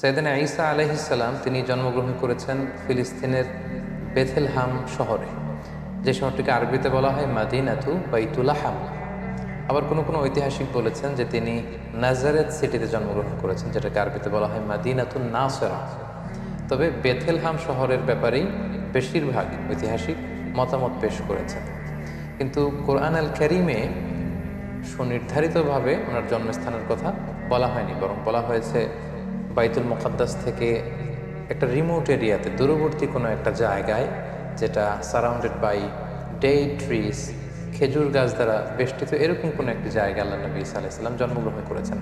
সাইয়েদনা ঈসা আলাইহিস সালাম তিনি জন্মগ্রহণ করেছেন ফিলিস্তিনের বেথেলহাম শহরে, যে শহরটিকে আরবিতে বলা হয় মাদিনাতু বাইতুলাহাম। আবার কোনো কোনো ঐতিহাসিক বলেছেন যে তিনি নাজারেত সিটিতে জন্মগ্রহণ করেছেন, যেটাকে আরবিতে বলা হয় মাদিনাতুন নাসরা। তবে বেথেলহাম শহরের ব্যাপারেই বেশিরভাগ ঐতিহাসিক মতামত পেশ করেছেন, কিন্তু কোরআন আল কারীমে সুনির্ধারিতভাবে ওনার জন্মস্থানের কথা বলা হয়নি, বরং বলা হয়েছে বাইতুল মুকাদ্দাস থেকে একটা রিমোট এরিয়াতে, দূরবর্তী কোনো একটা জায়গায়, যেটা সারাউন্ডেড বাই ডেট ট্রিজ, খেজুর গাছ দ্বারা বেষ্টিত, এরকম কোনো একটি জায়গায় আল্লাহ নবী ঈসা আলাইহিস সালাম জন্মগ্রহণ করেছেন।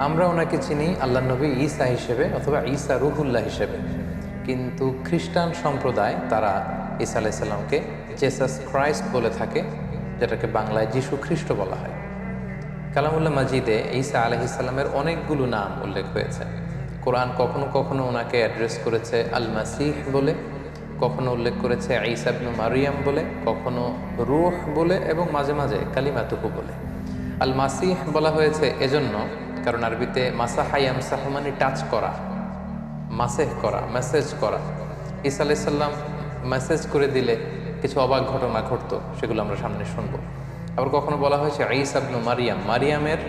আমরা ওনাকে চিনি আল্লাহ নবী ঈসা হিসেবে অথবা ঈসা রুহুল্লাহ হিসেবে, কিন্তু খ্রিস্টান সম্প্রদায় তারা ঈসা আলাইহিস সালামকে জেসাস ক্রাইস্ট বলে থাকে, যেটাকে বাংলায় যীশু খ্রিস্ট বলা হয়। কালামুল্লাহ মাজিদে ঈসা আলাইহিস সালামের অনেকগুলো নাম উল্লেখ হয়েছে। কোরআন কখনো কখনো ওনাকে অ্যাড্রেস করেছে আল মাসিহ বলে, কখনো উল্লেখ করেছে ঈসা ইবনে মারিয়াম বলে, কখনো রূহ বলে, এবং মাঝে মাঝে কালিমাতুহু বলে। আল মাসিহ বলা হয়েছে এজন্য কারণ আরবিতে মাসাহা ইয়ামসাহু মানে টাচ করা, মাসেহ করা, মেসেজ করা। ঈসা আলাইহিস সালাম মেসেজ করে দিলে কিছু অবাক ঘটনা ঘটতো, সেগুলো আমরা সামনে শুনবো। আবার কখনো বলা হয়েছে ঈসা ইবনে মারিয়াম, মারিয়ামের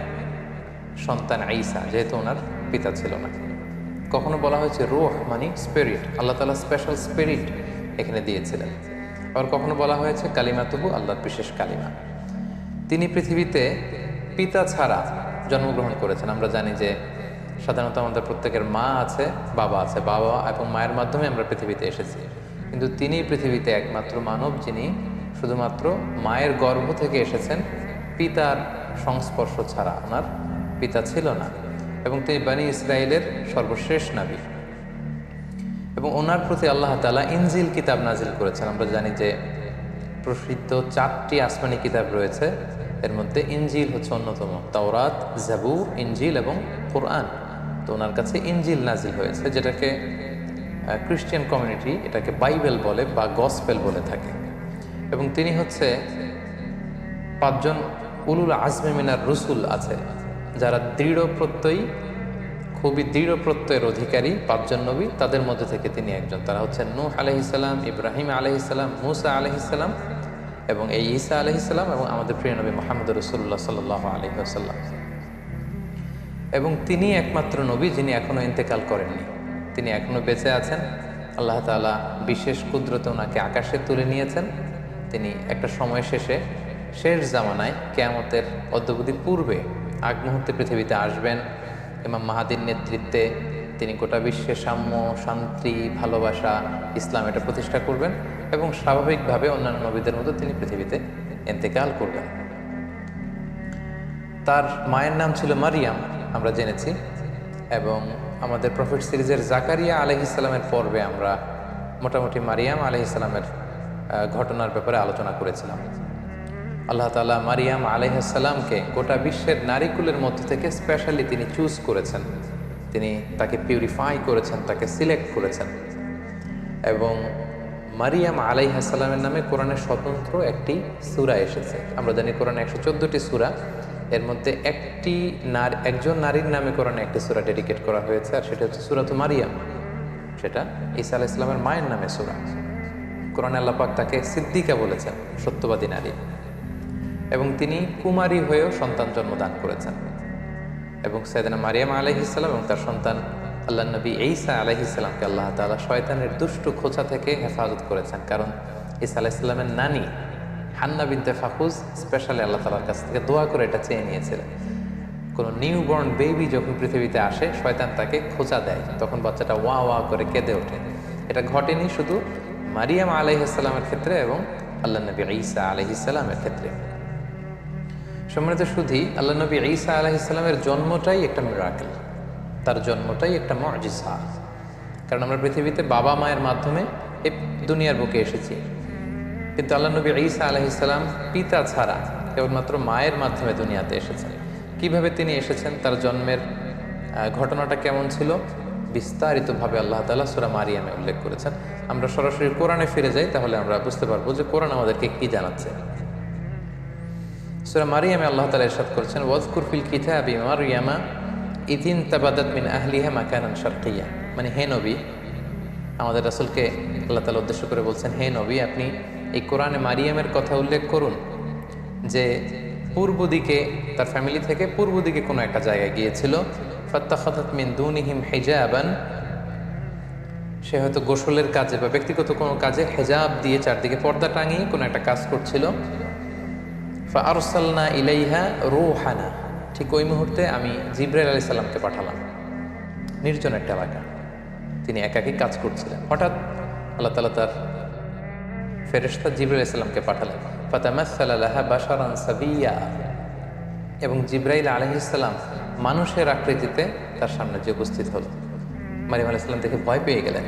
সন্তান ঈসা, যেহেতু ওনার পিতা ছিল না। কখনো বলা হয়েছে রূহ মানে স্পিরিট, আল্লাহ তাআলা স্পেশাল স্পিরিট এখানে দিয়েছিলেন। আবার কখনো বলা হয়েছে কালিমাতুহু, আল্লাহর বিশেষ কালিমা। তিনি পৃথিবীতে পিতা ছাড়া জন্মগ্রহণ করেছেন। আমরা জানি যে সাধারণত আমাদের প্রত্যেকের মা আছে, বাবা আছে, বাবা এবং মায়ের মাধ্যমে আমরা পৃথিবীতে এসেছি, কিন্তু তিনি পৃথিবীতে একমাত্র মানব যিনি শুধুমাত্র মায়ের গর্ভ থেকে এসেছেন, পিতার সংস্পর্শ ছাড়া। ওনার পিতা ছিল না, এবং তিনি বনী ইসরায়েলের সর্বশেষ নবী, এবং ওনার প্রতি আল্লাহ তাআলা ইনজিল কিতাব নাজিল করেছেন। আমরা জানি যে প্রসিদ্ধ 4টি আসমানি কিতাব রয়েছে, এর মধ্যে ইনজিল হচ্ছে অন্যতম। তাওরাত, জাবুর, ইনজিল এবং কোরআন। তো ওনার কাছে ইনজিল নাজিল হয়েছে, যেটাকে খ্রিস্টান কমিউনিটি এটাকে বাইবেল বলে বা গসপেল বলে থাকে। এবং তিনি হচ্ছে 5 জন উলুল আজমে মিনার রসুল আছে, যারা দৃঢ় প্রত্যয়ী, খুবই দৃঢ় প্রত্যয়ের অধিকারী 5 জন নবী, তাদের মধ্যে থেকে তিনি একজন। তারা হচ্ছেন নূহ আলাইহিস সালাম, ইব্রাহিম আলাইহিস সালাম, মূসা আলাইহিস সালাম, এবং এই ঈসা আলাইহিস সালাম, এবং আমাদের প্রিয় নবী মুহাম্মদ রাসূলুল্লাহ সাল্লাল্লাহু আলাইহি ওয়াসাল্লাম। এবং তিনি একমাত্র নবী যিনি এখনো ইন্তেকাল করেননি, তিনি এখনো বেঁচে আছেন। আল্লাহ তাআলা বিশেষ কুদরতে ওনাকে আকাশে তুলে নিয়েছেন। তিনি একটা সময় শেষে, শেষ জামানায়, কিয়ামতের অদ্যাবধি পূর্বে, আগ মুহূর্তে পৃথিবীতে আসবেন। ইমাম মাহাদির নেতৃত্বে তিনি গোটা বিশ্বে সাম্য, শান্তি, ভালোবাসা, ইসলাম এটা প্রতিষ্ঠা করবেন, এবং স্বাভাবিকভাবে অন্যান্য নবীদের মতো তিনি পৃথিবীতে ইন্তেকাল করবেন। তার মায়ের নাম ছিল মারিয়াম, আমরা জেনেছি, এবং আমাদের প্রফেট সিরিজের জাকারিয়া আলাইহিস সালামের পর্বে আমরা মোটামুটি মারিয়াম আলাইহিস সালামের ঘটনার ব্যাপারে আলোচনা করেছিলাম। আল্লাহ তাআলা মারিয়াম আলাইহিস সালামকে গোটা বিশ্বের নারীকুলের মধ্য থেকে স্পেশালি তিনি চুজ করেছেন, তিনি তাকে পিউরিফাই করেছেন, তাকে সিলেক্ট করেছেন। এবং মারিয়াম আলাইহিস সালামের নামে কোরআনের স্বতন্ত্র একটি সূরা এসেছে। আমরা জানি কোরআনে 114টি সূরা, এর মধ্যে একজন নারীর নামে কোরআনে একটি সূরা ডেডিকেট করা হয়েছে, আর সেটা হচ্ছে সূরাতুল মারিয়াম। সেটা ঈসা আলাইহিস সালামের মায়ের নামে সূরা। কোরআনে আল্লাহ পাক তাকে সিদ্দিকা বলেছেন, সত্যবাদী নারী, এবং তিনি কুমারী হয়েও সন্তান জন্মদান করেছেন। এবং সাইয়েদনা মারিয়াম আলাইহিস সালাম এবং তার সন্তান আল্লাহ নবী ঈসা আলাইহিস সালামকে আল্লাহ তাআলা শয়তানের দুষ্ট খোঁচা থেকে হেফাজত করেছেন। কারণ ঈসা আলাইহিস সালামের নানি হান্না বিনতে ফাখুজ স্পেশালি আল্লাহ তাআলার কাছ থেকে দোয়া করে এটা চেয়ে নিয়েছিলেন। কোনো নিউবর্ন বেবি যখন পৃথিবীতে আসে, শয়তান তাকে খোঁচা দেয়, তখন বাচ্চাটা ওয়া ওয়া করে কেঁদে ওঠে। এটা ঘটেনি শুধু মারিয়াম আলাইহিস সালামের ক্ষেত্রে এবং আল্লাহ নবী ঈসা আলাইহিস সালামের ক্ষেত্রে। সম্মানিত সুধী, আল্লাহ নবী ঈসা আলাইহিস সালামের জন্মটাই একটা মিরাকেল, তার জন্মটাই একটা মুজিজা। কারণ আমরা পৃথিবীতে বাবা মায়ের মাধ্যমে এই দুনিয়ার বুকে এসেছি, কিন্তু আল্লাহ নবী ঈসা আলাইহিস সালাম পিতা ছাড়া কেবলমাত্র মায়ের মাধ্যমে দুনিয়াতে এসেছেন। কিভাবে তিনি এসেছেন, তার জন্মের ঘটনাটা কেমন ছিল, বিস্তারিতভাবে আল্লাহ তাআলা সূরা মারিয়ামে উল্লেখ করেছেন। আমরা সরাসরি কোরআনে ফিরে যাই, তাহলে আমরা বুঝতে পারবো যে কোরআন আমাদেরকে কি জানাচ্ছে। সূরা মারিয়ামে আল্লাহ তাআলা ইরশাদ করেছেন, ওয়াজকুর ফিল কিতাবি মারইয়ামা ইদিন তাবাদাত মিন আহলিহা মাকানান শারকিয়া, মানে হে নবী, আমাদের রাসূলকে আল্লাহ তাআলা উদ্দেশ্য করে বলছেন, হে নবী, আপনি এই কোরআনে মারিয়ামের কথা উল্লেখ করুন যে পূর্ব দিকে তার ফ্যামিলি থেকে পূর্ব দিকে কোনো একটা জায়গায় গিয়েছিল। ফাত্তাখাযাত মিন দুনিহিম হিজাবান, সে হয়তো গোসলের কাজে বা ব্যক্তিগত কোনো কাজে হেজাব দিয়ে চারদিকে পর্দা টাঙিয়ে কোনো একটা কাজ করছিল। ফাআরসালনা ইলাইহা রূহানা, ঠিক ওই মুহূর্তে আমি জিবরাইল আলাইহিস সালামকে পাঠালাম। নির্জন একটা এলাকা, তিনি একাকী কাজ করছিলেন। হঠাৎ আল্লাহ তাআলা তার ফেরেশতা জিবরাইল আলাইহিস সালামকে পাঠালেন। ফাতামাসসালা লাহা বাশারান সাবিয়্যা, এবং জিবরাইল আলাইহিস সালাম মানুষের আকৃতিতে তার সামনে যে উপস্থিত হল। মারিয়াম আলাইহিস সালাম দেখে ভয় পেয়ে গেলেন।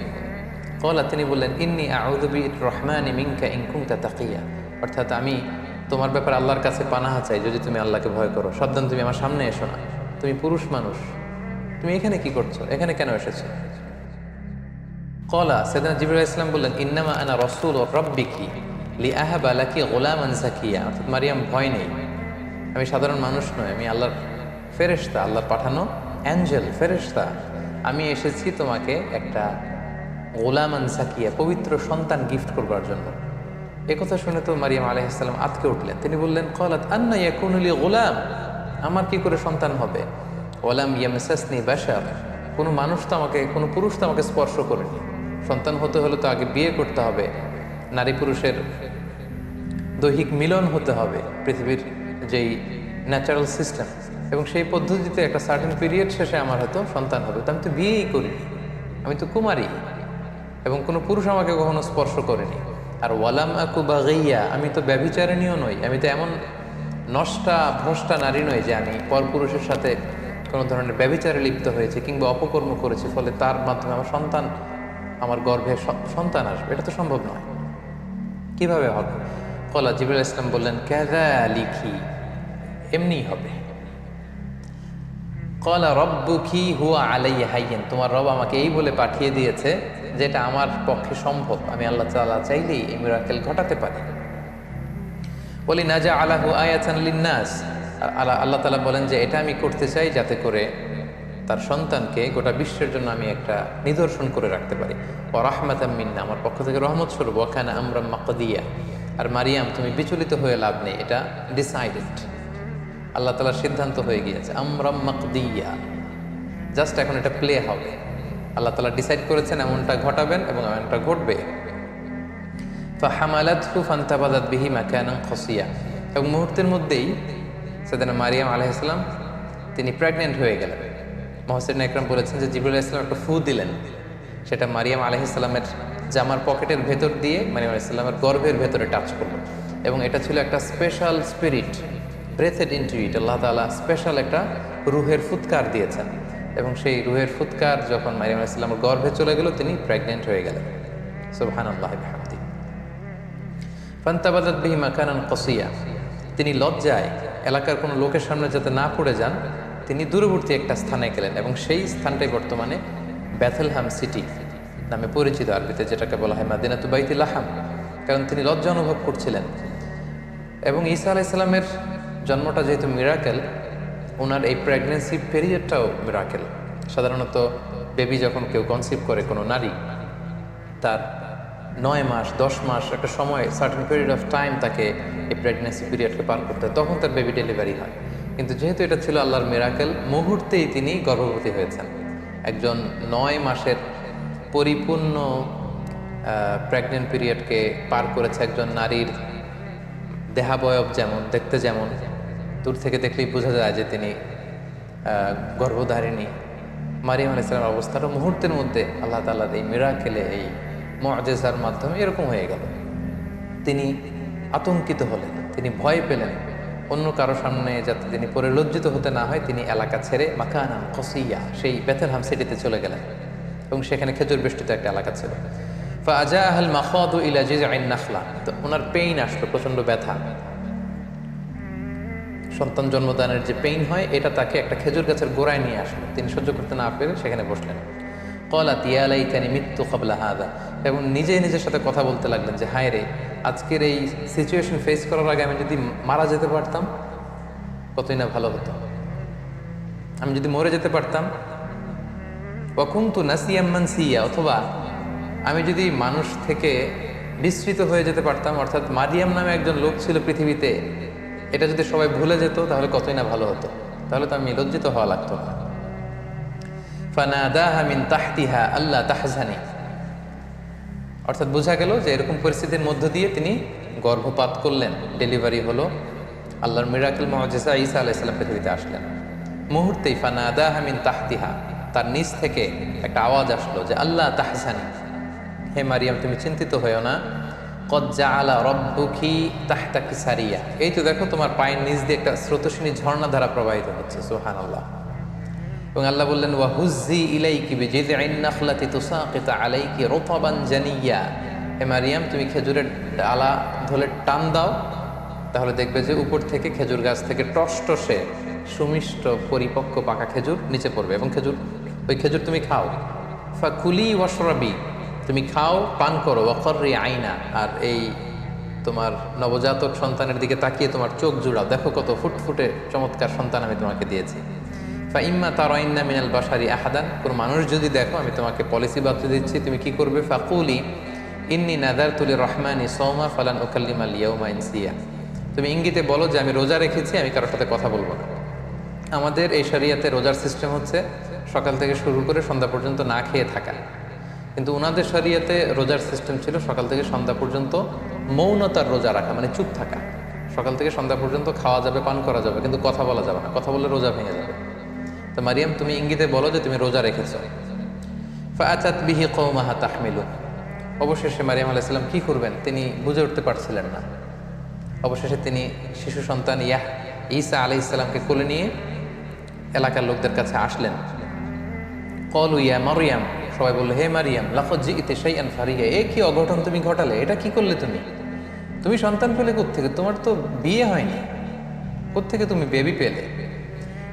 ক্বালা, তিনি বললেন, ইন্নী আউযু বির-রহমানি মিনকা ইন কুনতা তাকিয়া, অর্থাৎ আমি তোমার ব্যাপারে আল্লাহর কাছে পানাহা চাই যদি তুমি আল্লাহকে ভয় করো। সাবধান, তুমি আমার সামনে এসো না, তুমি পুরুষ মানুষ, তুমি এখানে কি করছো, এখানে কেন এসেছো? ক্বালা, সাইয়েদনা জিবরাইল আলাইহিস সালাম বললেন, ইন্নামা আনা রাসূলু রাব্বিকি লিআহাবা লাকি গুলামান যাকিয়া, অর্থাৎ মারিয়াম, ভয় নেই, আমি সাধারণ মানুষ নই, আমি আল্লাহর ফেরেশতা, আল্লাহর পাঠানো অ্যাঞ্জেল, ফেরেশতা। আমি এসেছি তোমাকে একটা গোলামান সাকিয়া, পবিত্র সন্তান গিফট করবার জন্য। একথা শুনে তো মারিয়াম আলাইহিস সালাম আতকে উঠলেন। তিনি বললেন, ক্বালাত আন্না ইয়াকুনু লি গুলাম, আমার কি করে সন্তান হবে? ওয়ালাম ইয়ামসাসনি বাশার, কোনো মানুষ তো আমাকে, কোনো পুরুষ তো আমাকে স্পর্শ করেনি। সন্তান হতে হলে তো আগে বিয়ে করতে হবে, নারী পুরুষের দৈহিক মিলন হতে হবে, পৃথিবীর যেই ন্যাচারাল সিস্টেম, এবং সেই পদ্ধতিতে একটা সার্টেন পিরিয়ড শেষে আমার হয়তো সন্তান হবে। তো আমি তো বিয়েই করিনি, আমি তো কুমারী, এবং কোনো পুরুষ আমাকে কখনো স্পর্শ করেনি। আর ওয়ালাম আকু বাগিয়া, আমি তো ব্যভিচারিণীও নই, আমি তো এমন নষ্টা ভ্রষ্টা নারী নই যে আমি পরপুরুষের সাথে কোনো ধরনের ব্যভিচারে লিপ্ত হয়েছে কিংবা অপকর্ম করেছি, ফলে তার মাধ্যমে আমার সন্তান, আমার গর্ভে সন্তান আসবে, এটা তো সম্ভব নয়। কিভাবে হবে? ক্বালা, জিবরাইল আলাইহিস সালাম বললেন, কাযালিকি, এমনিই হবে। ক্বালা রাব্বুকি হুয়া আলাইয়া হাইয়্যিন, তোমার রব আমাকে এই বলে পাঠিয়ে দিয়েছে যেটা আমার পক্ষে সম্ভব, আমি আল্লাহ তাআলা চাইলেই এই মিরাকেল ঘটাতে পারি। বলি নাজআলাহু আয়াতান লিন-নাস, আল্লাহ তাআলা বলেন যে এটা আমি করতে চাই যাতে করে তার সন্তানকে গোটা বিশ্বের জন্য আমি একটা নিদর্শন করে রাখতে পারি। ওয়া রাহমাতাম মিন্না, আমার পক্ষ থেকে রহমত স্বরূপ। ওয়া কানা আমরাম মাকদিয়া, আর মারিয়াম তুমি বিচলিত হয়ে লাভ নেই, এটা ডিসাইডেড, আল্লাহ তাআলার সিদ্ধান্ত হয়ে গিয়েছে। আমরাম মাকদিয়া, জাস্ট এখন এটা প্লে হবে, আল্লাহ তাআলা ডিসাইড করেছেন এমনটা ঘটাবেন এবং এমনটা ঘটবে। ফাহামালাতহু ফান্তাবাযাত বিহি মাকানান কসিয়া, এবং মুহূর্তের মধ্যেই সাইয়েদনা মারিয়াম আলাইহিস সালাম তিনি প্রেগন্যান্ট হয়ে গেলেন। মুহাসসিরিন ইকরাম বলেছেন যে জিবরাইল আলাইহিস সালাম একটা ফু দিলেন, সেটা মারিয়াম আলাইহিস সালামের জামার পকেটের ভেতর দিয়ে মারিয়াম আলাইহিস সালামের গর্ভের ভেতরে টাচ করলো, এবং এটা ছিল একটা special spirit, breathed into it, আল্লাহ তাআলা স্পেশাল একটা রুহের ফুৎকার দিয়েছেন, এবং সেই রুহের ফুৎকার যখন মারিয়াম আলাইহিস সালামের গর্ভে চলে গেল, তিনি প্রেগন্যান্ট হয়ে গেলেন। সুবহানাল্লাহি বিহামদি। ফান্তাবাযাত বিহি মাকানান কসিয়া, তিনি লজ্জায় এলাকার কোনো লোকের সামনে যাতে না পড়ে যান, তিনি দূরবর্তী একটা স্থানে গেলেন, এবং সেই স্থানটাই বর্তমানে বেথলেহেম সিটি নামে পরিচিত, আরবিতে যেটাকে বলা হয় মাদিনাতু বাইতুল লাহাম, কারণ তিনি লজ্জা অনুভব করছিলেন। এবং ঈসা আলাইহিস সালামের জন্মটা যেহেতু মিরাকেল, ওনার এই প্রেগনেন্সি পিরিয়ডটাও মিরাকেল। সাধারণত বেবি যখন কেউ কনসিভ করে কোনো নারী, তার 9 মাস 10 মাস একটা সময়, সার্টেন পিরিয়ড অফ টাইম তাকে এই প্রেগনেন্সি পিরিয়ডকে পার করতে হয়, তখন তার বেবি ডেলিভারি হয়। কিন্তু যেহেতু এটা ছিল আল্লাহর মিরাকেল, মুহূর্তেই তিনি গর্ভবতী হয়েছেন। একজন 9 মাসের পরিপূর্ণ প্রেগনেন্ট পিরিয়ডকে পার করেছে একজন নারীর দেহাবয়ব যেমন, দেখতে যেমন, দূর থেকে দেখলেই বোঝা যায় যে তিনি গর্ভধারিণী। মারিয়াম আলাইহিস সালামের অবস্থাটা মুহূর্তের মধ্যে আল্লাহ তাআলার এই মিরাকেলে, এই মুআজিজার মাধ্যমে এরকম হয়ে গেল। তিনি আতঙ্কিত হলেন, তিনি ভয় পেলেন, অন্য কারো সামনে যাতে তিনি পরে লজ্জিত হতে না হয়, তিনি এলাকা ছেড়ে মাকানান কসিয়া, সেই বেথলেহেম সিটিতে চলে গেলেন, এবং সেখানে খেজুর বেষ্টিত একটা এলাকা ছিল। ফাআজাআহাল মাখাদু ইলা জিজআইন নাখলা, তো ওনার পেইন আসলো, প্রচণ্ড ব্যথা, সন্তান জন্মদানের যে পেইন হয়, এটা তাকে একটা খেজুর গাছের গোড়ায় নিয়ে আসলো। তিনি সহ্য করতে না পেরে সেখানে বসলেন। ক্বালাত ইয়া লাইতানি মিত্তু ক্বাবলা হাযা, এবং নিজেই নিজের সাথে কথা বলতে লাগলেন যে হায় রে, আজকের এই সিচুয়েশন ফেস করার আগে আমি যদি মারা যেতে পারতাম কতই না ভালো হতো। আমি যদি মরে যেতে পারতাম, ওয়াকুনতু নাসিয়াম মানসিয়া, অথবা আমি যদি মানুষ থেকে বিস্মৃত হয়ে যেতে পারতাম, অর্থাৎ মারিয়াম নামে একজন লোক ছিল পৃথিবীতে, এটা যদি সবাই ভুলে যেত তাহলে কতই না ভালো হতো, তাহলে তো আমি লজ্জিত হওয়া লাগতো না। ফানাদাহা মিন তাহতিহা আল্লা তাহজানি, অর্থাৎ বোঝা গেল যে এরকম পরিস্থিতির মধ্য দিয়ে তিনি গর্ভপাত করলেন, ডেলিভারি হলো, আল্লাহর মিরাকেল মুআজিজা ঈসা আলাইহিস সালাম পৃথিবীতে আসলেন। মুহূর্তেই ফানাদাহা মিন তাহতিহা, তার নিচ থেকে একটা আওয়াজ আসলো যে আল্লাহ তাহজানি, হে মারিয়াম তুমি চিন্তিত হয়েও না, কদ জাআলা রাব্বুকি তাহতাকি সারিয়া, এই তো দেখো তোমার পায়ের নিচ দিয়ে একটা স্রোতস্বিনী ঝর্ণাধারা প্রবাহিত হচ্ছে, সুবহানাল্লাহ। এবং আল্লাহ বললেন ওয়া হুজ্জি ইলাইকি বিজিযইন নাখলাতি তুসাকিতু আলাইকি রুতাবান জানিয়া, হে মারিয়াম তুমি খেজুরের ডালা ধরে টান দাও, তাহলে দেখবে যে উপর থেকে খেজুর গাছ থেকে টসটসে সুমিষ্ট পরিপক্ক পাকা খেজুর নিচে পড়বে, এবং ওই খেজুর তুমি খাও। ফাকুলি ওয়াশরাবি, তুমি খাও পান করো, ওয়াকর্রি আইনা, আর এই তোমার নবজাতক সন্তানের দিকে তাকিয়ে তোমার চোখ জুড়াও, দেখো কত ফুটফুটে চমৎকার সন্তান আমি তোমাকে দিয়েছি। ফাইম্মা তারাইন্না মিনাল বাশারি আহাদান, কোনো মানুষ যদি দেখো আমি তোমাকে পলিসি বাতলে দিচ্ছি, তুমি কি করবে? ফাকুলি ইন্নী নাযারতু লিররহমানি সাওমা ফালান উকাল্লিমাল ইয়াওমা ইনসিয়া, তুমি ইঙ্গিতে বলো যে আমি রোজা রেখেছি, আমি কারোর সাথে কথা বলবো না। আমাদের এই শরিয়াতে রোজার সিস্টেম হচ্ছে সকাল থেকে শুরু করে সন্ধ্যা পর্যন্ত না খেয়ে থাকা, কিন্তু ওনাদের শরিয়াতে রোজার সিস্টেম ছিল সকাল থেকে সন্ধ্যা পর্যন্ত মৌনতার রোজা রাখা, মানে চুপ থাকা। সকাল থেকে সন্ধ্যা পর্যন্ত খাওয়া যাবে, পান করা যাবে, কিন্তু কথা বলা যাবে না, কথা বললে রোজা ভেঙে যাবে। তো মারিয়াম তুমি ইঙ্গিতে বলো যে তুমি রোজা রেখেছো। ফাআতাত বিহি কওমাহা তাহমিলু, অবশেষে মারিয়াম আলাইহিস সালাম কি করবেন তিনি বুঝে উঠতে পারছিলেন না। অবশেষে তিনি শিশু সন্তান ঈসা আলাইহিস সালামকে কোলে নিয়ে এলাকার লোকদের কাছে আসলেন। ক্বালু ইয়া মারইয়াম, সবাই বলল হে মারিয়াম, লাকাদ জিইতি শাইআন ফারিয়া, এ কি অঘটন তুমি ঘটালে, এটা কি করলে তুমি সন্তান পেলে কোত্থেকে, তোমার তো বিয়ে হয়নি, কোত্থেকে তুমি বেবি পেলে?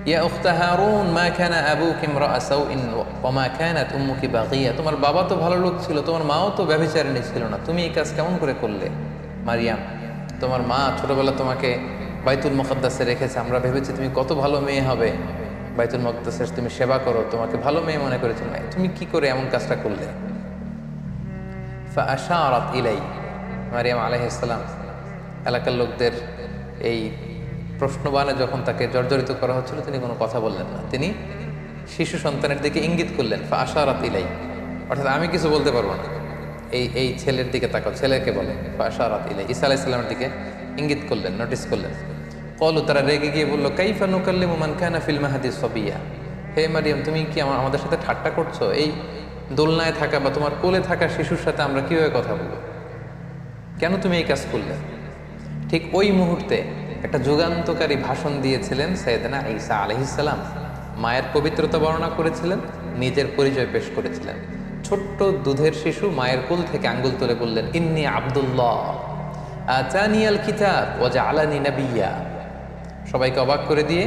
ইয়া উখতা হারুন মা কানা আবুকি ইমরাআ সাউইন ওয়া মা কানাত উম্মুকি বাগিয়া, তোমার বাবা তো ভালো লোক ছিল, তোমার মাও তো ব্যভিচারিণী ছিল না, তুমি এই কাজ কেমন করে করলে? মারিয়াম, তোমার মা ছোটবেলা তোমাকে বাইতুল মুকাদ্দাসে রেখেছে, আমরা ভেবেছি তুমি কত ভালো মেয়ে হবে, বাইতুল মুকাদ্দাসের তুমি সেবা করো, তোমাকে ভালো মেয়ে মনে করেছিল, তুমি কি করে এমন কাজটা করলে? ফাআশারাত ইলাই, মারিয়াম আলাইহিস সালাম এলাকার লোকদের এই প্রশ্নবাণে যখন তাকে জর্জরিত করা হচ্ছিল তিনি কোনো কথা বললেন না, তিনি শিশু সন্তানের দিকে ইঙ্গিত করলেন। ফাআশারাত ইলাই, অর্থাৎ আমি কিছু বলতে পারবো না, এই ছেলের দিকে তাকাও, ছেলেকে বলে। ফাআশারাত ইলাই, ঈসা আলাইহিস সালামের দিকে ইঙ্গিত করলেন, নোটিস করলেন। ক্বালু, তারা রেগে গিয়ে বলল কাইফা নুকাল্লিমু মান কানা ফিল মাহদি সাবিয়া, হে মারিয়াম তুমি কি আমাদের সাথে ঠাট্টা করছো? এই দোলনায় থাকা বা তোমার কোলে থাকা শিশুর সাথে আমরা কিভাবে কথা বলবো? কেন তুমি এই কাজ করলে? ঠিক ওই মুহূর্তে একটা যুগান্তকারী ভাষণ দিয়েছিলেন সাইয়েদনা ঈসা আলাইহিস সালাম। মায়ের পবিত্রতা বর্ণনা করেছিলেন, নিজের পরিচয় পেশ করেছিলেন। ছোট্ট দুধের শিশু মায়ের কোল থেকে আঙ্গুল তুলে বললেন ইন্নী আব্দুল্লাহ আতানিয়াল কিতাব ওয়া জাআলানি নাবিয়্যা। সবাইকে অবাক করে দিয়ে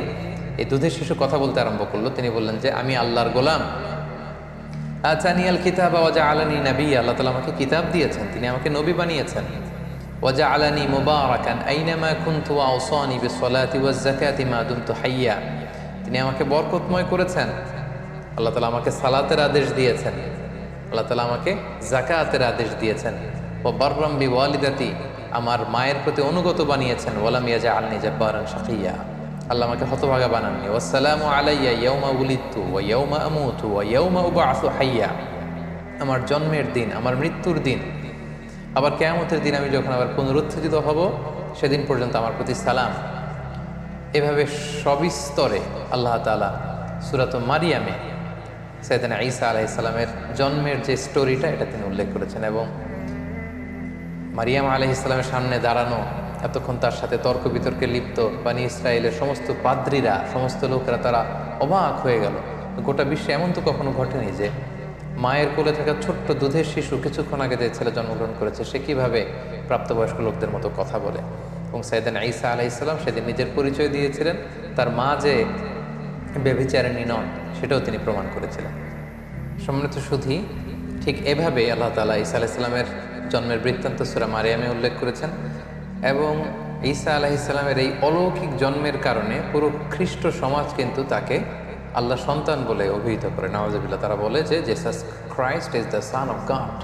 এই দুধের শিশু কথা বলতে আরম্ভ করলো। তিনি বললেন যে আমি আল্লাহর গোলাম। আতানিয়াল কিতাব ওয়া জাআলানি নাবিয়্যা, আল্লাহ তাআলা আমাকে কিতাব দিয়েছেন, তিনি আমাকে নবী বানিয়েছেন। ওয়া জাআলানি মুবারাকান আইনামা কুনতু ওয়া আওসানি বিসসালাতি ওয়াজ যাকাতি মা দুমতু হাইয়্যা, তিনি আমাকে বরকতময় করেছেন। আল্লাহ তাআলা আমাকে সালাতের আদেশ দিয়েছেন, আল্লাহ তাআলা আমাকে যাকাতের আদেশ দিয়েছেন। ওয়া বাররাম বিওয়ালিদাতি, আমার মায়ের প্রতি অনুগত বানিয়েছেন। ওয়ালাম ইয়াজআলনি জাব্বারান শাকিয়্যা, আল্লাহ আমাকে হতভাগা বানাননি। ওয়াসসালামু আলাইয়া ইয়াউমা উলিদতু ওয়া ইয়াউমা আমুতু ওয়া ইয়াউমা উবআসু হাইয়্যা, আমার জন্মের দিন, আমার মৃত্যুর দিন, আবার কিয়ামতের দিন আমি যখন আবার পুনরুত্থিত হব সেদিন পর্যন্ত আমার প্রতি সালাম। এভাবে সবিস্তরে আল্লাহ তাআলা সূরাতুল মারিয়ামে সাইয়েদনা ঈসা আলাইহিস সালামের জন্মের যে স্টোরিটা এটা তিনি উল্লেখ করেছেন। এবং মারিয়াম আলাইহিস সালামের সামনে দাঁড়ানো, এতক্ষণ তার সাথে তর্ক বিতর্কে লিপ্ত বনী ইসরায়েলের সমস্ত পাদ্রীরা, সমস্ত লোকেরা তারা অবাক হয়ে গেল। গোটা বিশ্বে এমন তো কখনো ঘটেনি যে মায়ের কোলে থাকা ছোট্ট দুধের শিশু কিছুক্ষণ আগে যে ছেলে জন্মগ্রহণ করেছে সে কীভাবে প্রাপ্তবয়স্ক লোকদের মতো কথা বলে। এবং সাইয়েদনা ঈসা আলাইহিস সালাম সেদিন নিজের পরিচয় দিয়েছিলেন, তার মা যে ব্যভিচারিণী নন সেটাও তিনি প্রমাণ করেছিলেন। সম্মানিত সুধী, ঠিক এভাবে আল্লাহ তাআলা ঈসা আলাইহিস সালামের জন্মের বৃত্তান্ত সূরা মারিয়ামে উল্লেখ করেছেন। এবং ঈসা আলাইহিস সালামের এই অলৌকিক জন্মের কারণে পুরো খ্রিস্ট সমাজ কিন্তু তাকে আল্লাহ সন্তান বলে অভিহিত করে, নাউজুবিল্লাহ। তারা বলে যে Jesus Christ is the son of god,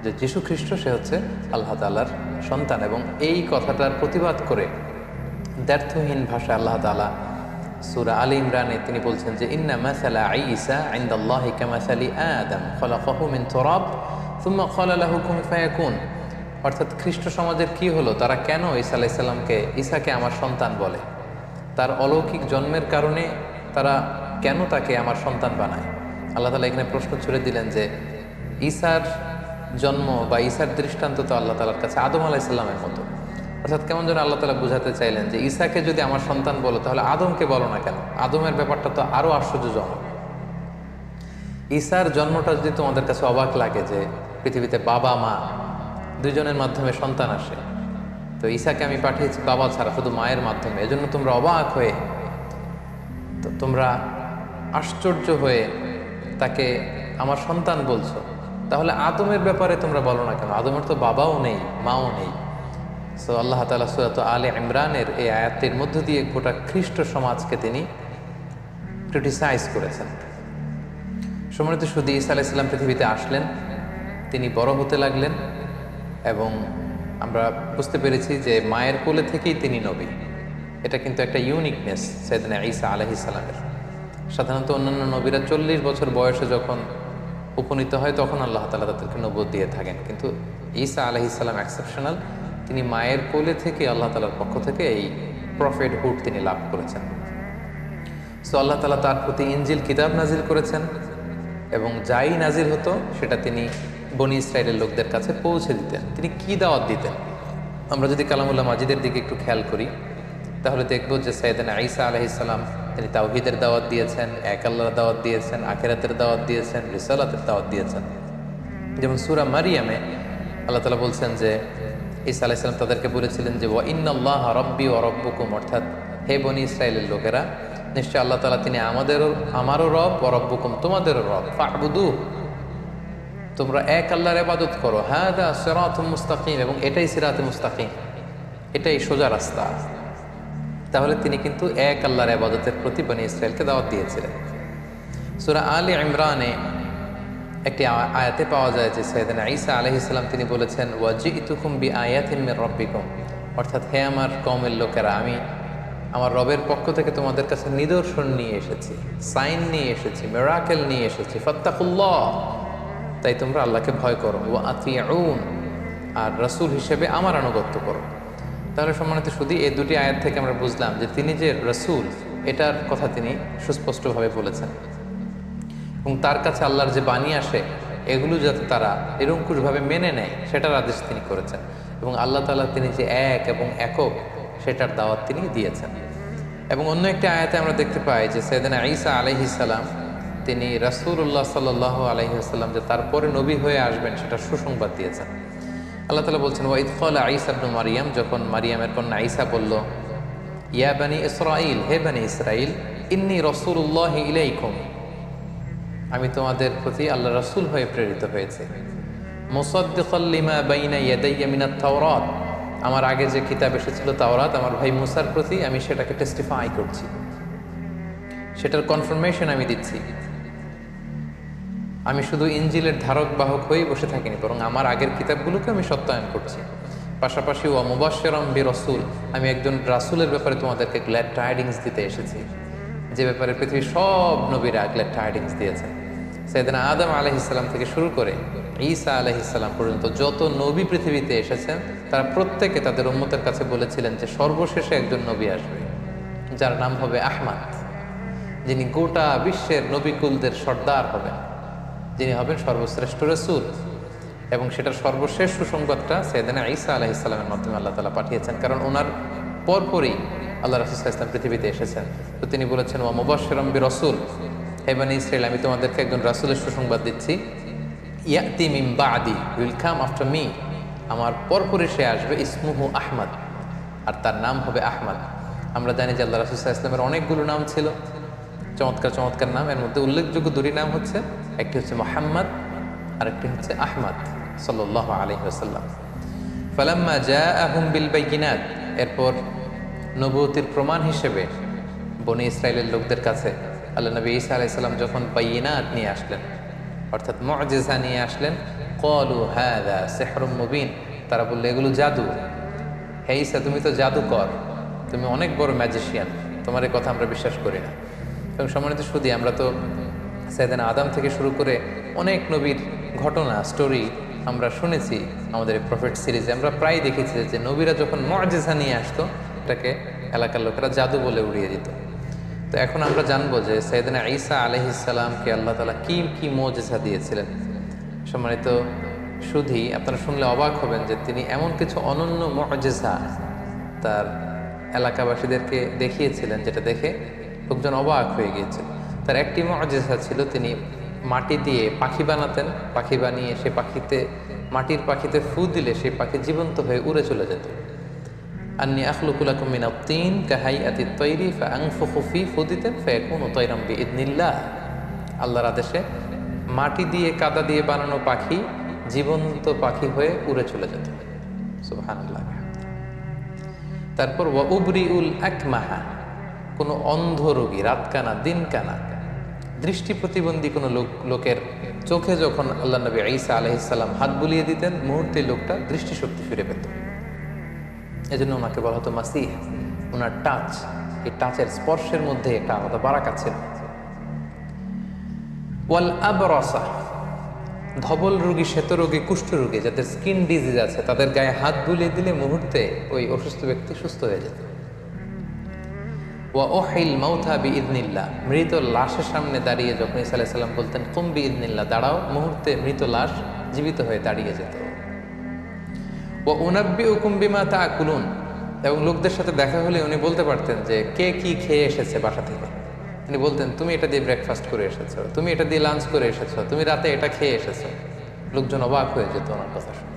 যে যীশু খ্রিস্ট সে হচ্ছে আল্লাহ তাআলার সন্তান। এবং এই কথাটার প্রতিবাদ করে দ্ব্যর্থহীন ভাষায় আল্লাহ তাআলা সূরা আলে ইমরানে তিনি বলছেন যে ইন্না মাসালা ঈসা ইনদাল্লাহি কামাসালি আদম খলাকাহু মিন তুরাব সুম্মা ক্বালা লাহু কুন ফায়াকুন। অর্থাৎ খ্রিস্ট সমাজের কি হলো, তারা কেন ঈসা আলাইহিস সালামকে ঈসাকে আমার সন্তান বলে? তার অলৌকিক জন্মের কারণে তারা কেন তাকে আমার সন্তান বানায়? আল্লাহ তাআলা এখানে প্রশ্ন ছুড়ে দিলেন যে ঈসার জন্ম বা ঈসার দৃষ্টান্ত তো আল্লাহ তাআলার কাছে আদম আলাইহিস সালামের মতো। অর্থাৎ কেমন যেন আল্লাহ তাআলা বুঝাতে চাইলেন যে ঈসাকে যদি আমার সন্তান বলো তাহলে আদমকে বলো না কেন? আদমের ব্যাপারটা তো আরো আশ্চর্যজনক। ঈসার জন্মটা যদি তোমাদের কাছে অবাক লাগে যে পৃথিবীতে বাবা মা দুইজনের মাধ্যমে সন্তান আসে, তো ঈসাকে আমি পাঠিয়েছি বাবা ছাড়া শুধু মায়ের মাধ্যমে, এজন্য তোমরা অবাক হয়ে, তো তোমরা আশ্চর্য হয়ে তাকে আমার সন্তান বলছো, তাহলে আদমের ব্যাপারে তোমরা বলো না কেন? আদমের তো বাবাও নেই মাও নেই। সো আল্লাহ তাআলা সূরা আলে ইমরানের এই আয়াতের মধ্য দিয়ে গোটা খ্রিস্ট সমাজকে তিনি ক্রিটিসাইজ করেছেন। সম্মানিত শুধু ঈসা আলাইহিস সালাম পৃথিবীতে আসলেন, তিনি বড় হতে লাগলেন এবং আমরা বুঝতে পেরেছি যে মায়ের কোলে থেকেই তিনি নবী। এটা কিন্তু একটা ইউনিকনেস সাইয়েদনা ঈসা আলাইহিস সালামের। সাধারণত অন্যান্য নবীরা 40 বছর বয়সে যখন উপনীত হয় তখন আল্লাহ তাআলা তাদেরকে নবুয়ত দিয়ে থাকেন, কিন্তু ঈসা আলাইহিস সালাম এক্সেপশনাল। তিনি মায়ের কোলে থেকে আল্লাহ তাআলার পক্ষ থেকে এই প্রফেটহুড তিনি লাভ করেছেন। সো আল্লাহ তাআলা তার প্রতি ইনজিল কিতাব নাজিল করেছেন এবং যাই নাজিল হতো সেটা তিনি বনি ইসরাইলের লোকদের কাছে পৌঁছে দিতেন। তিনি কি দাওয়াত দিতেন? আমরা যদি কালামুল্লাহ মাজিদের দিকে একটু খেয়াল করি তাহলে দেখব যে সাইয়েদনা ঈসা আলাইহিস সালাম তিনি তাওহীদের দাওয়াত দিয়েছেন, এক আল্লাহর দাওয়াত দিয়েছেন, আখিরাতের দাওয়াত দিয়েছেন, রিসালাতের দাওয়াত দিয়েছেন। যেমন সূরা মারিয়ামে আল্লাহ তাআলা বলছেন যে ঈসা আলাইহিস সালাম তাদেরকে বলেছিলেন যে ওয়া ইন্নাল্লাহা রাব্বি ওয়া রাব্বুকুম, অর্থাৎ হে বনি ইসরাইলের লোকেরা, নিশ্চয় আল্লাহ তাআলা তিনি আমারও রব, ওয়া রাব্বুকুম তোমাদেরও রব, ফা'বুদু তোমরা এক আল্লাহর ইবাদত করো, হাদা সিরাতুম মুস্তাকিম, এবং এটাই সিরাতে মুস্তাকিম, এটাই সোজা রাস্তা। তাহলে তিনি কিন্তু এক আল্লাহর ইবাদতের প্রতি বনি ইসরাইলকে দাওয়াত দিয়েছিলেন। সূরা আলে ইমরানে একটি আয়াতে পাওয়া যায় যে সাইয়েদনা ঈসা আলাইহিস সালাম তিনি বলেছেন ওয়াজিতুকুম বিআয়াতিন মির রাব্বিকুম, অর্থাৎ হে আমার কওমের লোকেরা, আমি আমার রবের পক্ষ থেকে তোমাদের কাছে নিদর্শন নিয়ে এসেছি, সাইন নিয়ে এসেছি, মিরাকেল নিয়ে এসেছি, ফাত্তাকুল্লাহ, তাই তোমরা আল্লাহকে ভয় করো, ওয়া আতিউন, আর রাসূল হিসেবে আমার আনুগত্য করো। তাহলে সম্মানিত শুধু এই দুটি আয়াত থেকে আমরা বুঝলাম যে তিনি যে রাসূল এটার কথা তিনি সুস্পষ্টভাবে বলেছেন এবং তার কাছে আল্লাহর যে বাণী আসে এগুলো যাতে তারা নিরঙ্কুশভাবে মেনে নেয় সেটার আদেশ তিনি করেছেন এবং আল্লাহ তাআলা তিনি যে এক এবং একক সেটার দাওয়াত তিনি দিয়েছেন। এবং অন্য একটি আয়াতে আমরা দেখতে পাই যে সাইয়েদনা ঈসা আলাইহিস সালাম তিনি রাসূলুল্লাহ সাল্লাল্লাহু আলাইহি ওয়াসাল্লাম যে তারপরে নবী হয়ে আসবেন সেটা সুসংবাদ দিয়েছেন। আল্লাহ তাআলা বলছেন ওয়া ইয ক্বালা ঈসা ইবনু মারইয়াম, যখন মারিয়ামের কন্যা ঈসা বলল ইয়া বানি ইসরাঈল, হে বানি ইসরাঈল, ইন্নী রাসূলুল্লাহি ইলাইকুম, আমি তোমাদের প্রতি আল্লাহ রাসূল হয়ে প্রেরিত হয়েছি, মুসাদ্দিকাল লিমা বাইনা ইয়াদাইয়া মিনাত তাওরাত, আমার আগে যে কিতাব এসেছিল তাওরাত আমার ভাই মুসার প্রতি আমি সেটাকে টেস্টিফাই করছি, সেটার কনফার্মেশন আমি দিচ্ছি। আমি শুধু ইনজিলের ধারক বাহক হয়ে বসে থাকিনি, বরং আমার আগের কিতাবগুলোকে আমি সত্যায়ন করছি। পাশাপাশি ওয়া মুবাশশিরাম বিরাসূল, আমি একজন রাসূলের ব্যাপারে তোমাদেরকে গ্ল্যাড টাইডিংস দিতে এসেছি, যে ব্যাপারে পৃথিবীর সব নবীরা গ্ল্যাড টাইডিংস দিয়েছেন। সাইয়েদনা আদম আলাইহিস সালাম থেকে শুরু করে ঈসা আলাইহিস সালাম পর্যন্ত যত নবী পৃথিবীতে এসেছেন তারা প্রত্যেকে তাদের উম্মতের কাছে বলেছিলেন যে সর্বশেষে একজন নবী আসবে যার নাম হবে আহমদ, যিনি গোটা বিশ্বের নবীকুলদের সর্দার হবেন, যিনি হবেন সর্বশ্রেষ্ঠ রাসূল। এবং সেটার সর্বশেষ সুসংবাদটা সাইয়েদনা ঈসা আলাইহিস সালামের মাধ্যমে আল্লাহ তাআলা পাঠিয়েছেন, কারণ ওনার পরপরই আল্লাহ রাসূল সাল্লাল্লাহু আলাইহি ওয়াসাল্লাম পৃথিবীতে এসেছেন। তো তিনি বলেছেন ওয়া মুবাশশিরাম বিরাসূল, হে বনি ইসরাঈল, আমি তোমাদেরকে একজন রাসূলের সুসংবাদ দিচ্ছি, ইয়াতি মিন বাদি, উইল কাম আফটার মি, আমার পরপরই সে আসবে, ইসমুহু আহমদ, আর তার নাম হবে আহমদ। আমরা জানি যে আল্লাহ রাসূল সাল্লাল্লাহু আলাইহি ওয়াসাল্লামের অনেকগুলো নাম ছিল, চমৎকার চমৎকার নাম। এর মধ্যে উল্লেখযোগ্য দুটি নাম হচ্ছে, একটি হচ্ছে মুহাম্মদ আর একটি হচ্ছে আহমদ সাল্লাল্লাহু আলাইহি ওয়াসাল্লাম। ফালাম্মা জাআহুম বিল বাইয়িনাত, এরপর নবুয়তির প্রমাণ হিসেবে বনি ইসরাইলের লোকদের কাছে আল্লাহ নবী ঈসা আলাইহিস সালাম যখন বাইয়িনাত নিয়ে আসলেন, অর্থাৎ মুআজিজা নিয়ে আসলেন, ক্বালু হাযা সিহরুম মুবিন, তারা বলল এগুলো জাদু। হে ঈসা, তুমি তো জাদুকর, তুমি অনেক বড় ম্যাজিশিয়ান, তোমার এই কথা আমরা বিশ্বাস করি না। এবং সম্মানিত সুধী, আমরা তো সাইয়েদনা আদম থেকে শুরু করে অনেক নবীর ঘটনা, স্টোরি আমরা শুনেছি আমাদের এই প্রফেট সিরিজে। আমরা প্রায় দেখেছি যে নবীরা যখন মুআজিজা নিয়ে আসতো, এটাকে এলাকার লোকেরা জাদু বলে উড়িয়ে দিত। তো এখন আমরা জানবো যে সাইয়েদনা ঈসা আলাইহিস সালামকে আল্লাহ তাআলা কি কি মুআজিজা দিয়েছিলেন। সম্মানিত সুধী, আপনারা শুনলে অবাক হবেন যে তিনি এমন কিছু অনন্য মুআজিজা তার এলাকাবাসীদেরকে দেখিয়েছিলেন, যেটা দেখে লোকজন অবাক হয়ে গিয়েছিল। তার একটি মুআজিজা ছিল, তিনি মাটি দিয়ে পাখি বানাতেন, পাখি বানিয়ে সে পাখিতে, মাটির পাখিতে ফু দিলে সেই পাখি জীবন্ত হয়ে উড়ে চলে যেত। আন্নী আখলুকু লাকুম মিনাত তিন কাহাইয়াতিত তৈরি ফাআনফুখু ফি, ফু দিতেন ফায়াকুনু তায়রাম বিইذনিল্লাহ। আল্লাহর আদেশে মাটি দিয়ে, কাদা দিয়ে বানানো পাখি জীবন্ত পাখি হয়ে উড়ে চলে যেত। সুবহানাল্লাহ। তারপর ওয়া উবরিউল আকমাহা, কোনো অন্ধ রোগী, রাতকানা, দিনকানা, দৃষ্টি প্রতিবন্ধী কোনো লোকের চোখে যখন আল্লাহ নবী ঈসা আলাইহিস সালাম হাত বুলিয়ে দিতেন, মুহূর্তে লোকটা দৃষ্টিশক্তি ফিরে পেত। এজন্য ওনাকে বলা হতো মাসিহ। ওনার টাচ, এই টাচের স্পর্শের মধ্যে একটা আলাদা বারাকা ছিল। ওয়াল আবরাসা, ধবল রোগী, শ্বেত রোগী, কুষ্ঠ রোগী, যাদের স্কিন ডিজিজ আছে, তাদের গায়ে হাত বুলিয়ে দিলে মুহূর্তে ওই অসুস্থ ব্যক্তি সুস্থ হয়ে যেত। ওয়া উহিল মাউতা বিইذনিল্লাহ, মৃত লাশের সামনে দাঁড়িয়ে যখন ঈসা আলাইহিস সালাম বলতেন কুম বিইذনিল্লাহ, দাঁড়াও, মুহূর্তে মৃত লাশ জীবিত হয়ে দাঁড়িয়ে যেত। ওয়া উনাব্বিউকুম বিমা তাআকুলুন, এবং লোকদের সাথে দেখা হলে উনি বলতে পারতেন যে কে কি খেয়ে এসেছে বাসা থেকে। তিনি বলতেন তুমি এটা দিয়ে ব্রেকফাস্ট করে এসেছো, তুমি এটা দিয়ে লাঞ্চ করে এসেছো, তুমি রাতে এটা খেয়ে এসেছো। লোকজন অবাক হয়ে যেত ওনার কথা শুনে।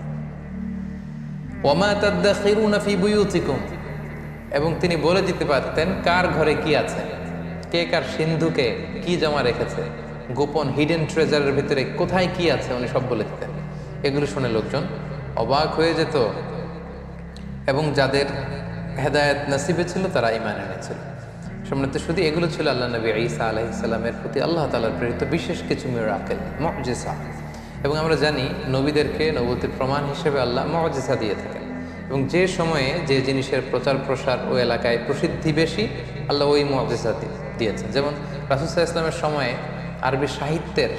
ওয়ামা তাদাখিরুনা ফি বুয়ুতিকুম, এবং তিনি বলে দিতে পারতেন কার ঘরে কি আছে, কে কার সিন্ধুকে কি জমা রেখেছে, গোপন হিডেন ট্রেজারের ভিতরে কোথায় কি আছে, উনি সব বলে দিতেন। এগুলো শুনে লোকজন অবাক হয়ে যেত, এবং যাদের হেদায়েত নসিবে ছিল তারা ঈমান এনেছিল। সম্মানিত শুধু এগুলো ছিল আল্লাহ নবী ঈসা আলাইহিস সালামের প্রতি আল্লাহ তাআলার প্রেরিত বিশেষ কিছু মিরাকেল, মুআজিজা। এবং আমরা জানি নবীদেরকে নবুয়তের প্রমাণ হিসেবে আল্লাহ মুআজিজা দিয়ে থাকেন, এবং যে সময়ে যে জিনিসের প্রচার প্রসার ওই এলাকায় প্রসিদ্ধি বেশি, আল্লাহ ওই মুআজিজা দিয়েছেন। যেমন রাসূল সাল্লাল্লাহু আলাইহি ওয়াসাল্লামের সময়ে আরবি সাহিত্যের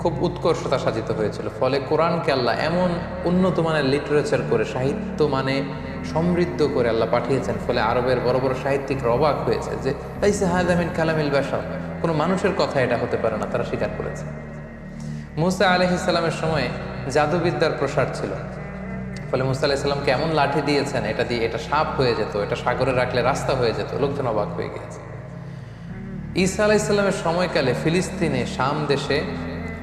খুব উৎকর্ষতা সাজিত হয়েছিল, ফলে কোরআনকে আল্লাহ এমন উন্নত মানের লিটারেচার করে, সাহিত্য মানে সমৃদ্ধ করে আল্লাহ পাঠিয়েছেন, ফলে আরবের বড় বড় সাহিত্যিকরা অবাক হয়েছে যে লাইসা হাযা মিন কালামিল বাশার, কোনো মানুষের কথা এটা হতে পারে না, তারা স্বীকার করেছে। মূসা আলাইহিস সালামের সময় জাদুবিদ্যার প্রসার ছিল, ফলে মূসা আলাইহিস সালামকে এমন লাঠি দিয়েছেন, এটা দিয়ে এটা সাপ হয়ে যেত, এটা সাগরে রাখলে রাস্তা হয়ে যেত। লোকজন অবাক হয়ে গিয়েছে। ঈসা আলাইহিস সালামের সময়কালে ফিলিস্তিনে, শাম দেশে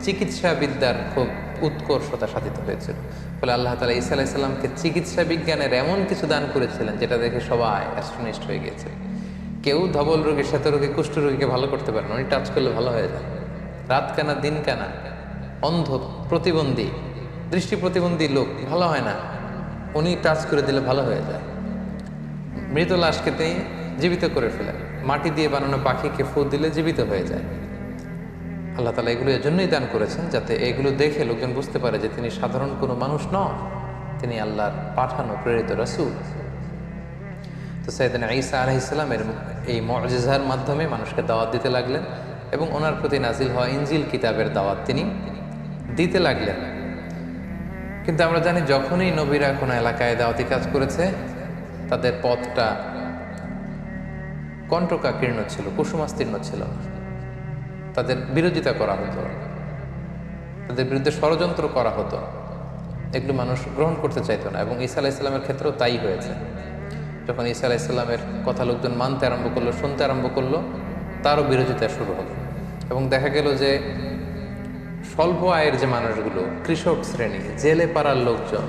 চিকিৎসা বিদ্যার খুব উৎকর্ষতা সাধিত হয়েছিল, ফলে আল্লাহ তাআলা ঈসা আলাইহিস সালামকে চিকিৎসা বিজ্ঞানের এমন কিছু দান করেছিলেন যেটা দেখে সবাই অ্যাস্টনিশড হয়ে গিয়েছে। কেউ ধবল রোগী, শ্বেত রোগী, কুষ্ঠ রোগীকে ভালো করতে পারে না, উনি টাচ করলে ভালো হয়ে যায়। রাত কানা, দিন কানা, অন্ধ, প্রতিবন্ধী, দৃষ্টি প্রতিবন্ধী লোক ভালো হয় না, উনি টাচ করে দিলে ভালো হয়ে যায়। মৃত লাশকে তিনি জীবিত করে ফেলেন, মাটি দিয়ে বানানো পাখিকে ফু দিলে জীবিত হয়ে যায়। আল্লাহ তাআলা এগুলো এজন্যই দান করেছেন যাতে এগুলো দেখে লোকজন বুঝতে পারে যে তিনি সাধারণ কোনো মানুষ নন, তিনি আল্লাহর পাঠানো প্রেরিত রাসূল। তো সাইয়েদনা ঈসা আলাইহিস সালামের এই মুআজিজার মাধ্যমে মানুষকে দাওয়াত দিতে লাগলেন, এবং ওনার প্রতি নাজিল হওয়া ইনজিল কিতাবের দাওয়াত তিনি দিতে লাগলেন। কিন্তু আমরা জানি যখনই নবীরা কোনো এলাকায় দাওয়াতি কাজ করেছে, তাদের পথটা কণ্টকাকীর্ণ ছিল, কুসুমাস্তীর্ণ ছিল না। তাদের বিরোধিতা করা হতো, তাদের বিরুদ্ধে ষড়যন্ত্র করা হতো, এগুলো মানুষ গ্রহণ করতে চাইতো না। এবং ঈসা আলাইহিস সালামের ক্ষেত্রেও তাই হয়েছে। যখন ঈসা আলাইহিস সালামের কথা লোকজন মানতে আরম্ভ করলো, শুনতে আরম্ভ করলো, তারও বিরোধিতা শুরু হলো। এবং দেখা গেল যে স্বল্প আয়ের যে মানুষগুলো, কৃষক শ্রেণী, জেলে পাড়ার লোকজন,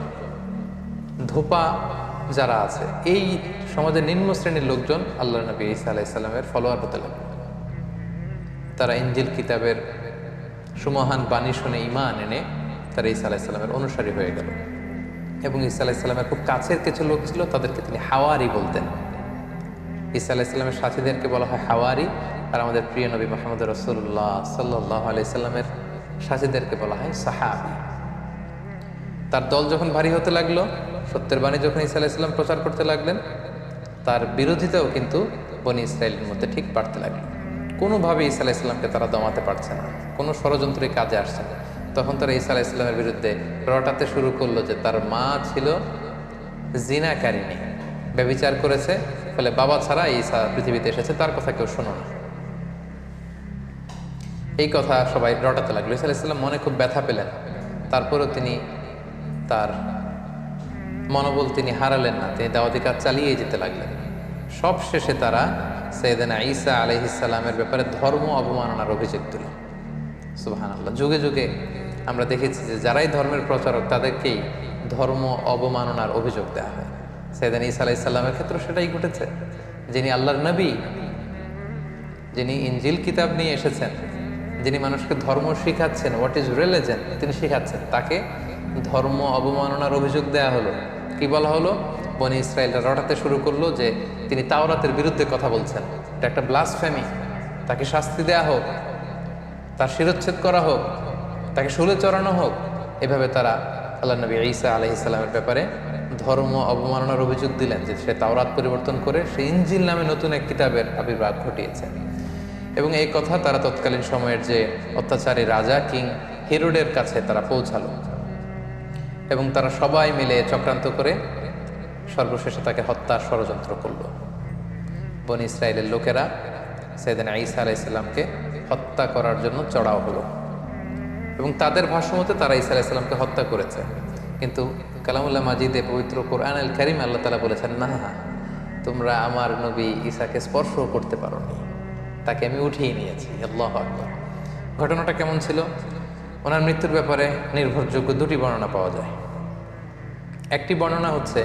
ধোপা যারা আছে, এই সমাজের নিম্ন শ্রেণীর লোকজন আল্লাহ নবী ঈসা আলাইহিস সালামের ফলোয়ার হতে লাগলো। তারা ইনজিল কিতাবের সুমহান বাণী শুনে ঈমান এনে তারা ঈসা আলাইহিস সালামের অনুসারী হয়ে গেল। এবং ঈসা আলাইহিস সালামের খুব কাছের কিছু লোক ছিল, তাদেরকে তিনি হাওয়ারি বলতেন। ঈসা আলাইহিস সালামের সাথীদেরকে বলা হয় হাওয়ারি, আর আমাদের প্রিয় নবী মুহাম্মদ রাসূলুল্লাহ সাল্লাল্লাহু আলাইহি সাল্লামের সাথীদেরকে বলা হয় সাহাবী। তার দল যখন ভারী হতে লাগলো, সত্যের বাণী যখন ঈসা আলাইহিস সালাম প্রচার করতে লাগলেন, তার বিরোধিতাও কিন্তু বনি ইসরায়েলের মধ্যে ঠিক বাড়তে লাগলো। কোনোভাবে ঈসা আলাইহিস সালামকে তারা দমাতে পারছে না, কোনো ষড়যন্ত্রই কাজে আসছে না। তখন তারা ঈসা আলাইহিস সালামের বিরুদ্ধে রটাতে শুরু করলো যে তার মা ছিল জিনাকারিনী, ব্যভিচার করেছে, ফলে বাবা ছাড়া ঈসা পৃথিবীতে এসেছে, তার কথা কেউ শোনো না। এই কথা সবাই রটাতে লাগলো। ঈসা আলাইহিস সালাম মনে খুব ব্যথা পেলেন, তারপরেও তিনি তার মনোবল তিনি হারালেন না, তিনি দাওয়াতি কাজ চালিয়ে যেতে লাগলেন। সব শেষে তারা সাইয়েদনা ঈসা আলাইহিস সালামের ব্যাপারে ধর্ম অবমাননার অভিযোগ দিল। সুবহানাল্লাহ। যুগে যুগে আমরা দেখেছি যে যারাই ধর্মের প্রচারক তাদেরকেই ধর্ম অবমাননার অভিযোগ দেওয়া হয়। সাইয়েদনা ঈসা আলাইহিস সালামের ক্ষেত্রে সেটাই ঘটেছে। যিনি আল্লাহর নবী, যিনি ইনজিল কিতাব নিয়ে এসেছেন, যিনি মানুষকে ধর্ম শিখাচ্ছেন, হোয়াট ইজ রিলিজন তিনি শিখাচ্ছেন, তাকে ধর্ম অবমাননার অভিযোগ দেয়া হলো। কি বলা হলো? বনি ইসরায়েলরা রটাতে শুরু করলো যে তিনি তাওরাতের বিরুদ্ধে কথা বলছেন, এটা একটা ব্লাসফেমি, তাকে শাস্তি দেয়া হোক, তার শিরচ্ছেদ করা হোক, তাকে শুলে চড়ানো হোক। এভাবে তারা আল্লাহ নবী ঈসা আলাইহিস সালামের ব্যাপারে ধর্ম অবমাননার অভিযোগ দিলেন যে সে তাওরাত পরিবর্তন করে সে ইনজিল নামে নতুন এক কিতাবের আবির্ভাব ঘটিয়েছে। এবং এই কথা তারা তৎকালীন সময়ের যে অত্যাচারী রাজা কিং হেরোডের কাছে তারা পৌঁছালো, এবং তারা সবাই মিলে চক্রান্ত করে সর্বশেষে তাকে হত্যার ষড়যন্ত্র করল। বনি ইসরায়েলের লোকেরা সাইয়েদনা ঈসা আলাইহিস সালামকে হত্যা করার জন্য চড়াও হলো, এবং তাদের ভাষ্যমতে তারা ঈসা আলাইহিস সালামকে হত্যা করেছে। কিন্তু কালামুল্লাহ মাজিদে পবিত্র কোরআন আল কারীম আল্লাহ তাআলা বলেছেন, না, তোমরা আমার নবী ঈসাকে স্পর্শও করতে পারোনি, তাকে আমি উঠিয়ে নিয়েছি। আল্লাহু আকবার। ঘটনাটা কেমন ছিল? ওনার মৃত্যুর ব্যাপারে নির্ভরযোগ্য দুটি বর্ণনা পাওয়া যায়। একটি বর্ণনা হচ্ছে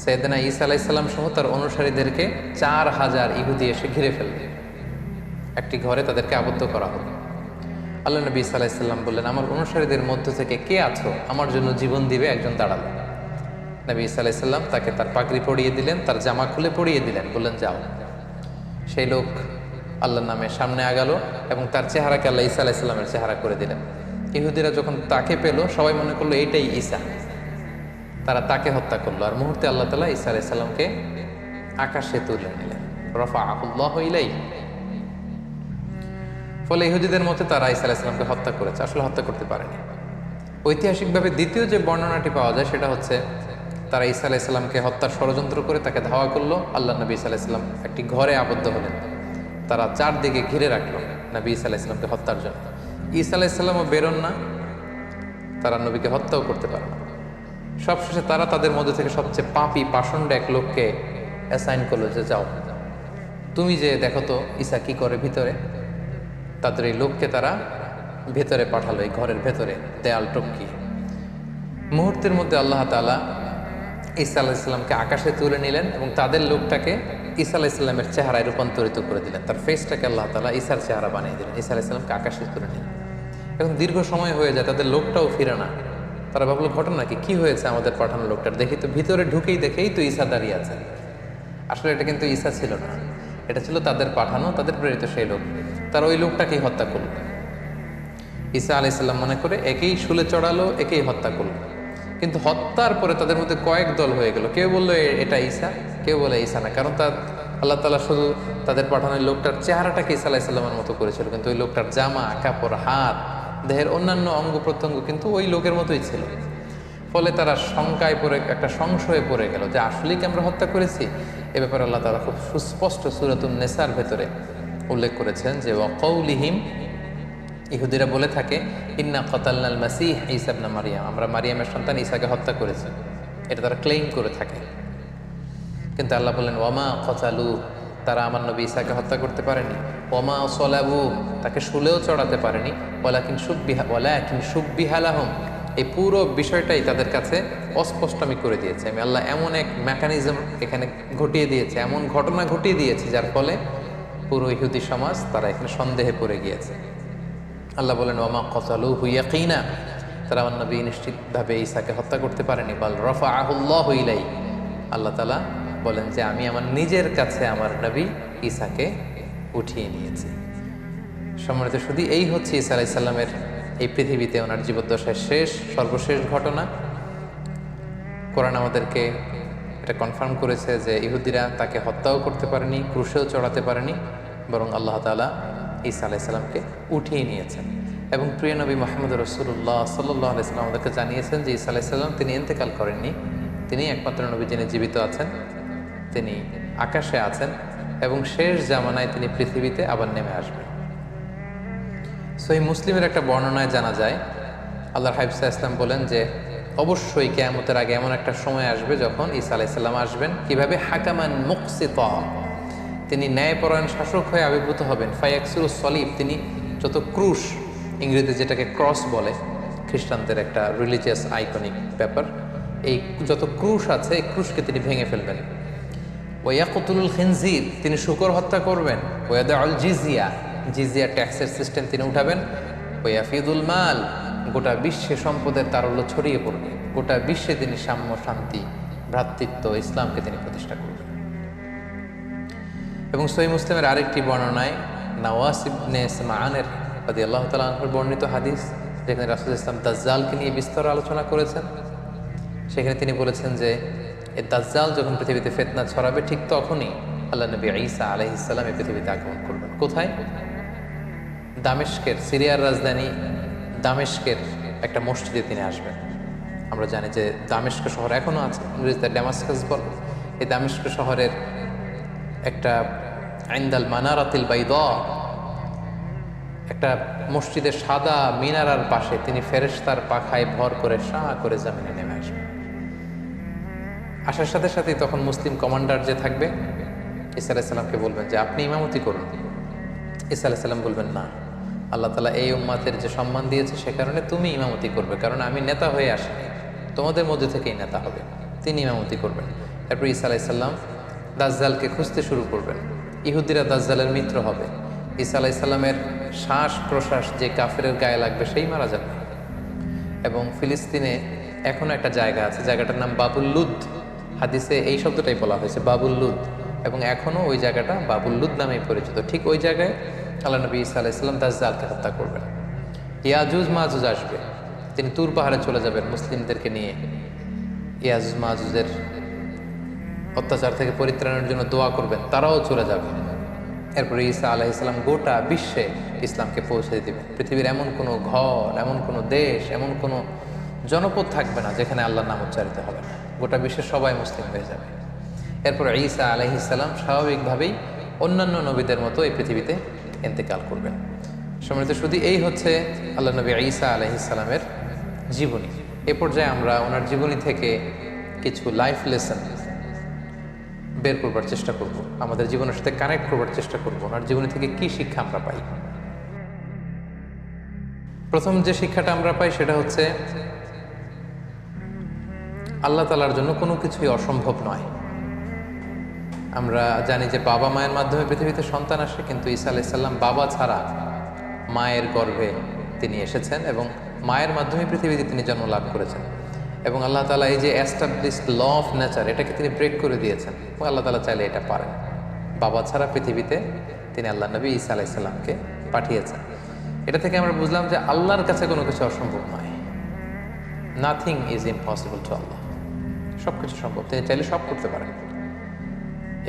সাইয়েদনা ঈসা আলাইহিস সালাম সহ তার অনুসারীদেরকে 4000 ইহুদি এসে ঘিরে ফেলবে, একটি ঘরে তাদেরকে আবদ্ধ করা হবে। আল্লাহ নবী ঈসা আলাইহিস সালাম বললেন, আমার অনুসারীদের মধ্য থেকে কে আছো আমার জন্য জীবন দিবে? একজন দাঁড়ালো। নবী ঈসা আলাইহিস সালাম তাকে তার পাগড়ি পরিয়ে দিলেন, তার জামা খুলে পরিয়ে দিলেন, বললেন যাও। সেই লোক আল্লাহর নামে সামনে আগালো এবং তার চেহারাকে আল্লাহ ঈসা আলাইহিস সালামের চেহারা করে দিলেন। ইহুদিরা যখন তাকে পেল সবাই মনে করলো এইটাই ঈসা, তারা তাকে হত্যা করলো। আর মুহূর্তে আল্লাহ তাআলা ঈসা আলাইহিস সালামকে আকাশে তুলে নিলেন, রাফাআহুল্লাহু ইলাইহি। ফলে ইহুদিদের মতে তারা ঈসা আলাইহিস সালামকে হত্যা করেছে, আসলে হত্যা করতে পারেনি। ঐতিহাসিকভাবে দ্বিতীয় যে বর্ণনাটি পাওয়া যায় সেটা হচ্ছে তারা ঈসা আলাইহিস সালামকে হত্যার ষড়যন্ত্র করে তাকে ধাওয়া করলো। আল্লাহ নবী ঈসা আলাইহিস সালাম একটি ঘরে আবদ্ধ হলেন, তারা চারদিকে ঘিরে রাখলো নবী ঈসা আলাইহিস সালামকে হত্যার জন্য। ঈসা আলাইহিস সালামও বেরোন না, তারা নবীকে হত্যাও করতে পারে না। সবশেষে তারা তাদের মধ্যে থেকে সবচেয়ে পাপী পাষণ্ড এক লোককে অ্যাসাইন করলো যে যাও তুমি যে দেখো তো ঈসা কি করে ভিতরে। তাদের এই লোককে তারা ভেতরে পাঠালো, এই ঘরের ভেতরে দেয়াল টপকিয়ে। মুহূর্তের মধ্যে আল্লাহ তাআলা ঈসা আলাইহিস সালামকে আকাশে তুলে নিলেন এবং তাদের লোকটাকে ঈসা আলাইহিস সালামের চেহারায় রূপান্তরিত করে দিলেন। তার ফেসটাকে আল্লাহ তাআলা ঈসার চেহারা বানিয়ে দিলেন, ঈসা আলাইহিস সালামকে আকাশে তুলে নিলেন। এখন দীর্ঘ সময় হয়ে যায়, তাদের লোকটাও ফিরে না। তারা ভাবলো ঘটনা কি হয়েছে আমাদের পাঠানো লোকটার? দেখি তো, ভিতরে ঢুকেই দেখেই তো ঈসা দাঁড়িয়ে আছে। আসলে এটা কিন্তু ঈসা ছিল না, এটা ছিল তাদের পাঠানো, তাদের প্রেরিত সেই লোক। তারা ওই লোকটাকেই হত্যা করলো। ঈসা আলাইহিস সালাম মনে করে একেই শুলে চড়ালো, একেই হত্যা করলো। কিন্তু হত্যার পরে তাদের মধ্যে কয়েক দল হয়ে গেল, কেউ বললো এটা ঈসা, কেউ বলে ঈসা না। কারণ তার আল্লাহ তাআলা শুধু তাদের পাঠানো লোকটার চেহারাটাকে ঈসা আলাইহিস সালামের মতো করেছিল, কিন্তু ওই লোকটার জামা কাপড়, হাত, দেহের অন্যান্য অঙ্গ প্রত্যঙ্গ কিন্তু ওই লোকের মতোই ছিল। ফলে তারা শঙ্কায় পড়ে, একটা সংশয়ে পড়ে গেল যে আসলেই কি আমরা হত্যা করেছি। এ ব্যাপারে আল্লাহ তাআলা খুব সুস্পষ্ট সূরাতুন নিসার ভেতরে উল্লেখ করেছেন যে ওয়াকাউলিহিম, ইহুদিরা বলে থাকে ইন্না কাতালনাল মাসীহ ঈসা ইবনে মারইয়াম, আমরা মারিয়ামের সন্তান ঈসাকে হত্যা করেছি, এটা তারা ক্লেইম করে থাকে। কিন্তু আল্লাহ বললেন ওয়ামা কাতালু, তারা আমার নবী ঈসাকে হত্যা করতে পারেনি। ওয়ামা সলাবু, তাকে শুলেও চড়াতে পারেনি। ওয়ালাকিন শুব্বিহা লাহুম, এই পুরো বিষয়টাই তাদের কাছে অস্পষ্ট আমি করে দিয়েছি। আমি আল্লাহ এমন এক মেকানিজম এখানে ঘটিয়ে দিয়েছে, এমন ঘটনা ঘটিয়ে দিয়েছি যার ফলে পুরো ইহুদি সমাজ তারা এখানে সন্দেহে পড়ে গিয়েছে। আল্লাহ বলেন ওয়ামা কাতালুহু ইয়াকিনা, তারা আমার নবী নিশ্চিতভাবে ঈসাকে হত্যা করতে পারেনি। বাল রাফাআহুল্লাহু ইলাইহি, আল্লাহ তাআলা বলেন যে আমি আমার নিজের কাছে আমার নবী ঈসাকে উঠিয়ে নিয়েছি। সম্মানিত শুধু এই হচ্ছে ঈসা আলাইহিস সালামের এই পৃথিবীতে ওনার জীবদ্দশায় সর্বশেষ ঘটনা। কোরআন আমাদেরকে এটা কনফার্ম করেছে যে ইহুদিরা তাকে হত্যাও করতে পারেনি, ক্রুশেও চড়াতে পারেনি, বরং আল্লাহ তাআলা ঈসা আলাইহিস সালামকে উঠিয়ে নিয়েছেন। এবং প্রিয় নবী মুহাম্মদ রাসূলুল্লাহ সাল্লাল্লাহু আলাইহি ওয়াসাল্লাম আমাদেরকে জানিয়েছেন যে ঈসা আলাইহিস সালাম তিনি ইন্তেকাল করেননি, তিনি একমাত্র নবী যিনি জীবিত আছেন, তিনি আকাশে আছেন এবং শেষ জামানায় তিনি পৃথিবীতে আবার নেমে আসবেন। সহিহ মুসলিমের একটা বর্ণনায় জানা যায় আল্লাহর হাবিব সাল্লাল্লাহু আলাইহি ওয়াসাল্লাম বলেন যে অবশ্যই কিয়ামতের আগে এমন একটা সময় আসবে যখন ঈসা আলাইহিস সালাম আসবেন কিভাবে হাকামান মুকসিতা, তিনি ন্যায়পরায়ণ শাসক হয়ে আবির্ভূত হবেন। ফায়াকসুরুস সলিব, তিনি যত ক্রুশ, ইংরেজিতে যেটাকে ক্রস বলে, খ্রিস্টানদের একটা রিলিজিয়াস আইকনিক ব্যাপার, এই যত ক্রুশ আছে এই ক্রুশকে তিনি ভেঙে ফেলবেন। ওয়ায়াকুতুলুল খিনজির, তিনি শূকর হত্যা করবেন। ওয়াদাউল জিজিয়া, জিজিয়া ট্যাক্সের সিস্টেম তিনি উঠাবেন। ওয়াফিদুল মাল, গোটা বিশ্বে সম্পদের তারল্য ছড়িয়ে পড়বে, গোটা বিশ্বে তিনি সাম্য, শান্তি, ভ্রাতৃত্ব, ইসলামকে তিনি প্রতিষ্ঠা করবেন। এবং সহিহ মুসলিমের আরেকটি বর্ণনায় নাওয়াস ইবনে সামআনের রাদিয়াল্লাহু তাআলা আনহুর বর্ণিত হাদিস, যেখানে রাসূল ইসলাম দাজ্জালকে নিয়ে বিস্তর আলোচনা করেছেন, সেখানে তিনি বলেছেন যে এই দাজ্জাল যখন পৃথিবীতে ফিতনা ছড়াবে ঠিক তখনই আল্লাহ নবী ঈসা আলাইহিস সালাম এই পৃথিবীতে আগমন করবেন। কোথায়? দামেস্কের, সিরিয়ার রাজধানী দামেস্কের একটা মসজিদে তিনি আসবেন। আমরা জানি যে দামেস্ক শহর এখনও আছে, ইংরেজিতে ড্যামাস্কাস বলে। এই দামেস্ক শহরের একটা ইনদাল মানারাতিল বাইদা, একটা মসজিদের সাদা মিনারার পাশে তিনি ফেরেশতার পাখায় ভর করে শাঁ করে জমিনে নেমে আসবেন। আসার সাথে সাথেই তখন মুসলিম কমান্ডার যে থাকবে ঈসা আলাইহিস সালামকে বলবেন যে আপনি ইমামতি করুন। ঈসা আলাইহিস সালাম বলবেন না, আল্লাহ তাআলা এই উম্মাতের যে সম্মান দিয়েছে সে কারণে তুমি ইমামতি করবে, কারণ আমি নেতা হয়ে আসিনি, তোমাদের মধ্যে থেকেই নেতা হবে, তিনি ইমামতি করবেন। তারপর ঈসা আলাইহিস সালাম দাজ্জালকে খুঁজতে শুরু করবেন। ইহুদিরা দাজ্জালের মিত্র হবে। ঈসা আলাইহিস সালামের শ্বাস প্রশ্বাস যে কাফেরের গায়ে লাগবে সেই মারা যাবে। এবং ফিলিস্তিনে এখনো একটা জায়গা আছে, জায়গাটার নাম বাবুল লুদ, হাদিসে এই শব্দটাই বলা হয়েছে বাবুল লুদ, এবং এখনো ওই জায়গাটা বাবুল লুদ নামেই পরিচিত। ঠিক ওই জায়গায় আল্লাহ নবী ঈসা আলাইহিস সালাম দাজ্জালকে হত্যা করবেন। ইয়াজুজ মাজুজ আসবে, তিনি তুর পাহাড়ে চলে যাবেন মুসলিমদেরকে নিয়ে ইয়াজুজ মাজুজের অত্যাচার থেকে পরিত্রাণের জন্য দোয়া করবেন, তারাও চলে যাবে। এরপরে ঈসা আলাইহিস সালাম গোটা বিশ্বে ইসলামকে পৌঁছে দিবেন। পৃথিবীর এমন কোনো ঘর, এমন কোনো দেশ, এমন কোনো জনপদ থাকবে না যেখানে আল্লাহর নাম উচ্চারিত হবে না, গোটা বিশ্বের সবাই মুসলিম হয়ে যাবে। এরপরে ঈসা আলাইহিস সালাম স্বাভাবিকভাবেই অন্যান্য নবীদের মতো এই পৃথিবীতে ইন্তেকাল করবেন। সম্মানিত শুধু এই হচ্ছে আল্লাহ নবী ঈসা আলাইহিস সালামের জীবনী। এ পর্যায়ে আমরা ওনার জীবনী থেকে কিছু লাইফ লেসন বের করবার চেষ্টা করব, আমাদের জীবনের সাথে কানেক্ট করবার চেষ্টা করব, ওনার জীবনী থেকে কি শিক্ষা আমরা পাই। প্রথম যে শিক্ষাটা আমরা পাই সেটা হচ্ছে আল্লাহ তাআলার জন্য কোনো কিছুই অসম্ভব নয়। আমরা জানি যে বাবা মায়ের মাধ্যমে পৃথিবীতে সন্তান আসে, কিন্তু ঈসা আলাইহিস সালাম বাবা ছাড়া মায়ের গর্ভে তিনি এসেছেন এবং মায়ের মাধ্যমে পৃথিবীতে তিনি জন্ম লাভ করেছেন। এবং আল্লাহ তাআলা এই যে এস্টাবলিশড ল অফ নেচার, এটাকে তিনি ব্রেক করে দিয়েছেন। এবং আল্লাহ তাআলা চাইলে এটা পারেন, বাবা ছাড়া পৃথিবীতে তিনি আল্লাহ নবী ঈসা আলাইহিস সালামকে পাঠিয়েছেন। এটা থেকে আমরা বুঝলাম যে আল্লাহর কাছে কোনো কিছু অসম্ভব নয়। নাথিং ইজ ইম্পসিবল টু আল্লাহ, সব কিছু সম্ভব, তিনি চাইলে সব করতে পারেন,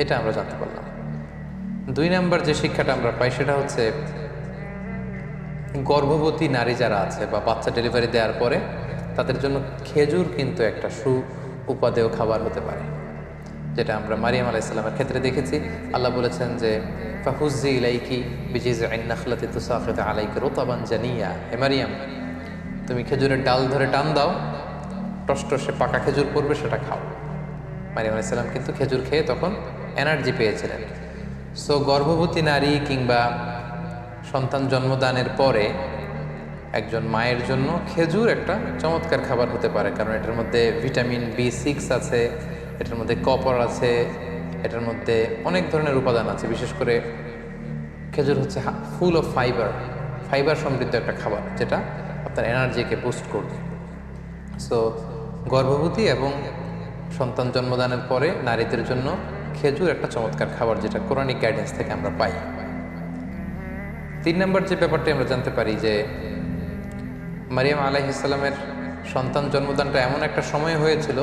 এটা আমরা জানতে পারলাম। 2 নম্বর যে শিক্ষাটা আমরা পাই সেটা হচ্ছে গর্ভবতী নারী যারা আছে বা বাচ্চা ডেলিভারি দেওয়ার পরে তাদের জন্য খেজুর কিন্তু একটা উপাদেয় খাবার হতে পারে, যেটা আমরা মারিয়াম আলাইহিস সালামের ক্ষেত্রে দেখেছি। আল্লাহ বলেছেন যে ফাহুজ্জি ইলাইকি বিজিযইন নাখলাতি তুসাকিত আলাইকা রুতাবান জানিয়া, হে মারিয়াম তুমি খেজুরের ডাল ধরে টান দাও, টসটসে পাকা খেজুর পড়বে, সেটা খাও। মারিয়াম আলাইহিস সালাম কিন্তু খেজুর খেয়ে তখন এনার্জি পেয়েছিলেন। সো গর্ভবতী নারী কিংবা সন্তান জন্মদানের পরে একজন মায়ের জন্য খেজুর একটা চমৎকার খাবার হতে পারে, কারণ এটার মধ্যে ভিটামিন B6 আছে, এটার মধ্যে কপার আছে, এটার মধ্যে অনেক ধরনের উপাদান আছে। বিশেষ করে খেজুর হচ্ছে ফুল অফ ফাইবার সমৃদ্ধ একটা খাবার, যেটা আপনার এনার্জিকে বুস্ট করবে। সো গর্ভবতী এবং সন্তান জন্মদানের পরে নারীদের জন্য খেজুর একটা চমৎকার খাবার, যেটা কোরআনিক গাইডেন্স থেকে আমরা পাই। 3 নম্বর যে ব্যাপারটি আমরা জানতে পারি যে মারিয়াম আলাইহিস সালামের সন্তান জন্মদানটা এমন একটা সময় হয়েছিল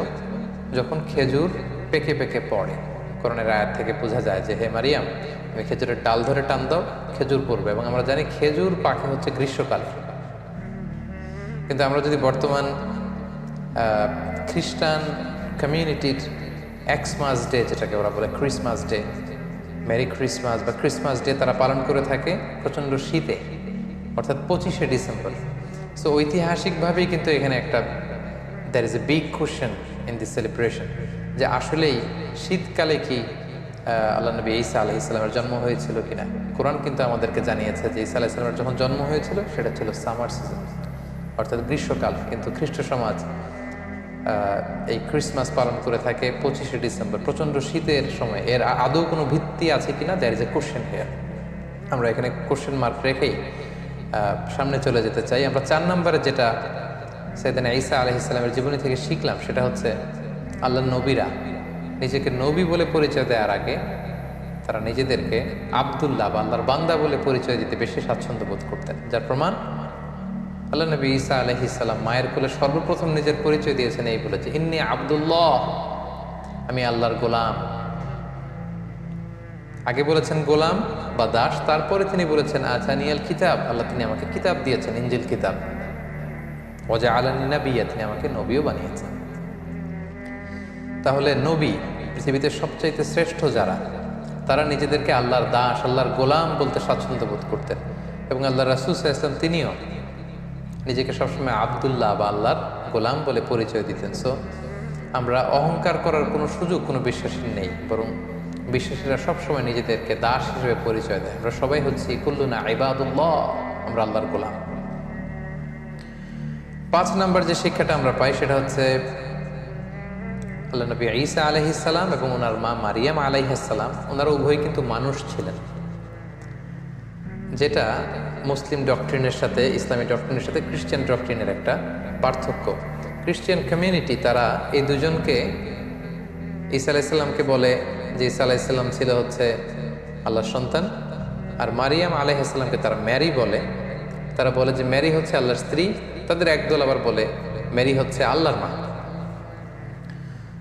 যখন খেজুর পেকে পেকে পড়ে। কোরআনের আয়াত থেকে বোঝা যায় যে হে মারিয়াম, তুমি খেজুরের ডাল ধরে টান দাও, খেজুর পড়বে। এবং আমরা জানি খেজুর পাকে হচ্ছে গ্রীষ্মকালে। কিন্তু আমরা যদি বর্তমান খ্রিস্টান কমিউনিটির এক্সমাস ডে, যেটাকে ওরা বলে ক্রিসমাস ডে, মেরি ক্রিসমাস বা ক্রিসমাস ডে, তারা পালন করে থাকে প্রচণ্ড শীতে, অর্থাৎ 25শে ডিসেম্বর। সো ঐতিহাসিকভাবেই কিন্তু এখানে একটা there is a big question in this celebration, যে আসলেই শীতকালে কি আল্লাহ নবী ঈসা আলাইহিস সালামের জন্ম হয়েছিল কিনা। কোরআন কিন্তু আমাদেরকে জানিয়েছে যে ঈসা আলাইহিস সালামের যখন জন্ম হয়েছিল সেটা ছিল সামার সিজন, অর্থাৎ গ্রীষ্মকাল। কিন্তু খ্রিস্ট সমাজ এই ক্রিসমাস পালন করে থাকে 25শে ডিসেম্বর, প্রচণ্ড শীতের সময়। এর আদৌ কোনো ভিত্তি আছে কিনা, there is a question here. আমরা এখানে কোশ্চেন মার্ক রেখেই সামনে চলে যেতে চাই। আমরা 4 নম্বরে যেটা সাইয়েদনা ঈসা আলাইহিস সালামের জীবনী থেকে শিখলাম সেটা হচ্ছে আল্লাহর নবীরা নিজেকে নবী বলে পরিচয় দেওয়ার আগে তারা নিজেদেরকে আব্দুল্লাহ বা আল্লাহর বান্দা বলে পরিচয় দিতে বেশি স্বাচ্ছন্দ্য বোধ করতেন। যার প্রমাণ আল্লাহ নবী ঈসা আলাইহিস সালাম মায়ের কোলে সর্বপ্রথম নিজের পরিচয় দিয়েছেন এই বলে যে ইন্নী আব্দুল্লাহ, আমি আল্লাহর গোলাম। আগে বলেছেন গোলাম বা দাস, তারপরে তিনি বলেছেন আতানিয়াল কিতাব, আল্লাহ তিনি আমাকে কিতাব দিয়েছেন, ইনজিল কিতাব। ওয়াজআলানি নাবিয়্যা, তিনি আমাকে নবীও বানিয়েছেন। তাহলে নবী, পৃথিবীতে সবচাইতে শ্রেষ্ঠ যারা, তারা নিজেদেরকে আল্লাহর দাস, আল্লাহর গোলাম বলতে স্বাচ্ছন্দ্য বোধ করতেন। এবং আল্লাহ রাসূল সাল্লাল্লাহু আলাইহি ওয়াসাল্লাম তিনিও নিজেকে সবসময় আব্দুল্লাহ বা আল্লাহর গোলাম বলে পরিচয় দিতেন। সো আমরা অহংকার করার কোনো সুযোগ কোনো বিশ্বাসীর নেই, বরং বিশ্বাসীরা সবসময় নিজেদেরকে দাস হিসেবে পরিচয় দেয়। আমরা সবাই হচ্ছি কুল্লুনা ইবাদুল্লাহ, আমরা আল্লাহর গোলাম। 5 নম্বর যে শিক্ষাটা আমরা পাই সেটা হচ্ছে আল্লাহ নবী ঈসা আলাইহিস সালাম এবং ওনার মা মারিয়াম আলাইহিস সালাম, ওনারা উভয় কিন্তু মানুষ ছিলেন, যেটা মুসলিম ডক্ট্রিনের সাথে, ইসলামী ডক্ট্রিনের সাথে খ্রিস্টান ডক্ট্রিনের একটা পার্থক্য। খ্রিস্টান কমিউনিটি তারা এই দুজনকে, ঈসা আলাইহিস সালামকে বলে যে ঈসা আলাইহিস সালাম ছিল হচ্ছে আল্লাহর সন্তান, আর মারিয়াম আলাইহিস সালামকে তারা ম্যারি বলে। তারা বলে যে ম্যারি হচ্ছে আল্লাহর স্ত্রী। তাদের একদল আবার বলে ম্যারি হচ্ছে আল্লাহর মা।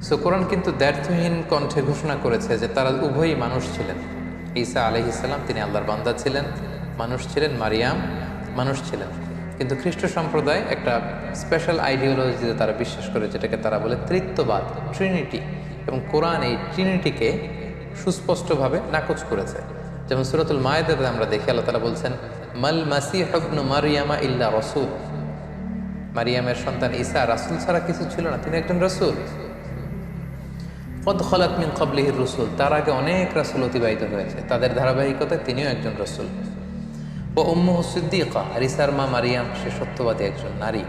সো কোরআন কিন্তু দ্ব্যর্থহীন কণ্ঠে ঘোষণা করেছে যে তারা উভয়ই মানুষ ছিলেন। ঈসা আলাইহিস সালাম তিনি আল্লাহর বান্দা ছিলেন, মানুষ ছিলেন, মারিয়াম মানুষ ছিলেন। কিন্তু খ্রিস্ট সম্প্রদায় একটা স্পেশাল আইডিওলজিতে তারা বিশ্বাস করে, যেটাকে তারা বলে ত্রিত্ববাদ, ট্রিনিটি। এবং কোরআন এই ট্রিনিটিকে সুস্পষ্টভাবে নাকচ করেছে। যেমন সূরাতুল মায়েদাতে আমরা দেখি আল্লাহ তাআলা বলছেন মাল মাসিহু ইবনু মারইয়ামা ইল্লা রাসূল, মারিয়ামের সন্তান ঈসা রাসূল ছাড়া কিছু ছিল না, তিনি একজন রাসূল। কদ খালাত মিন ক্বাবলিহির রুসুল, তার আগে অনেক রাসূল অতিবাহিত হয়েছে, তাদের ধারাবাহিকতায় তিনিও একজন রাসূল। ও উম্মুহু সিদ্দীকা, আর ঈসার মা মারিয়াম সে সত্যবাদী একজন নারী।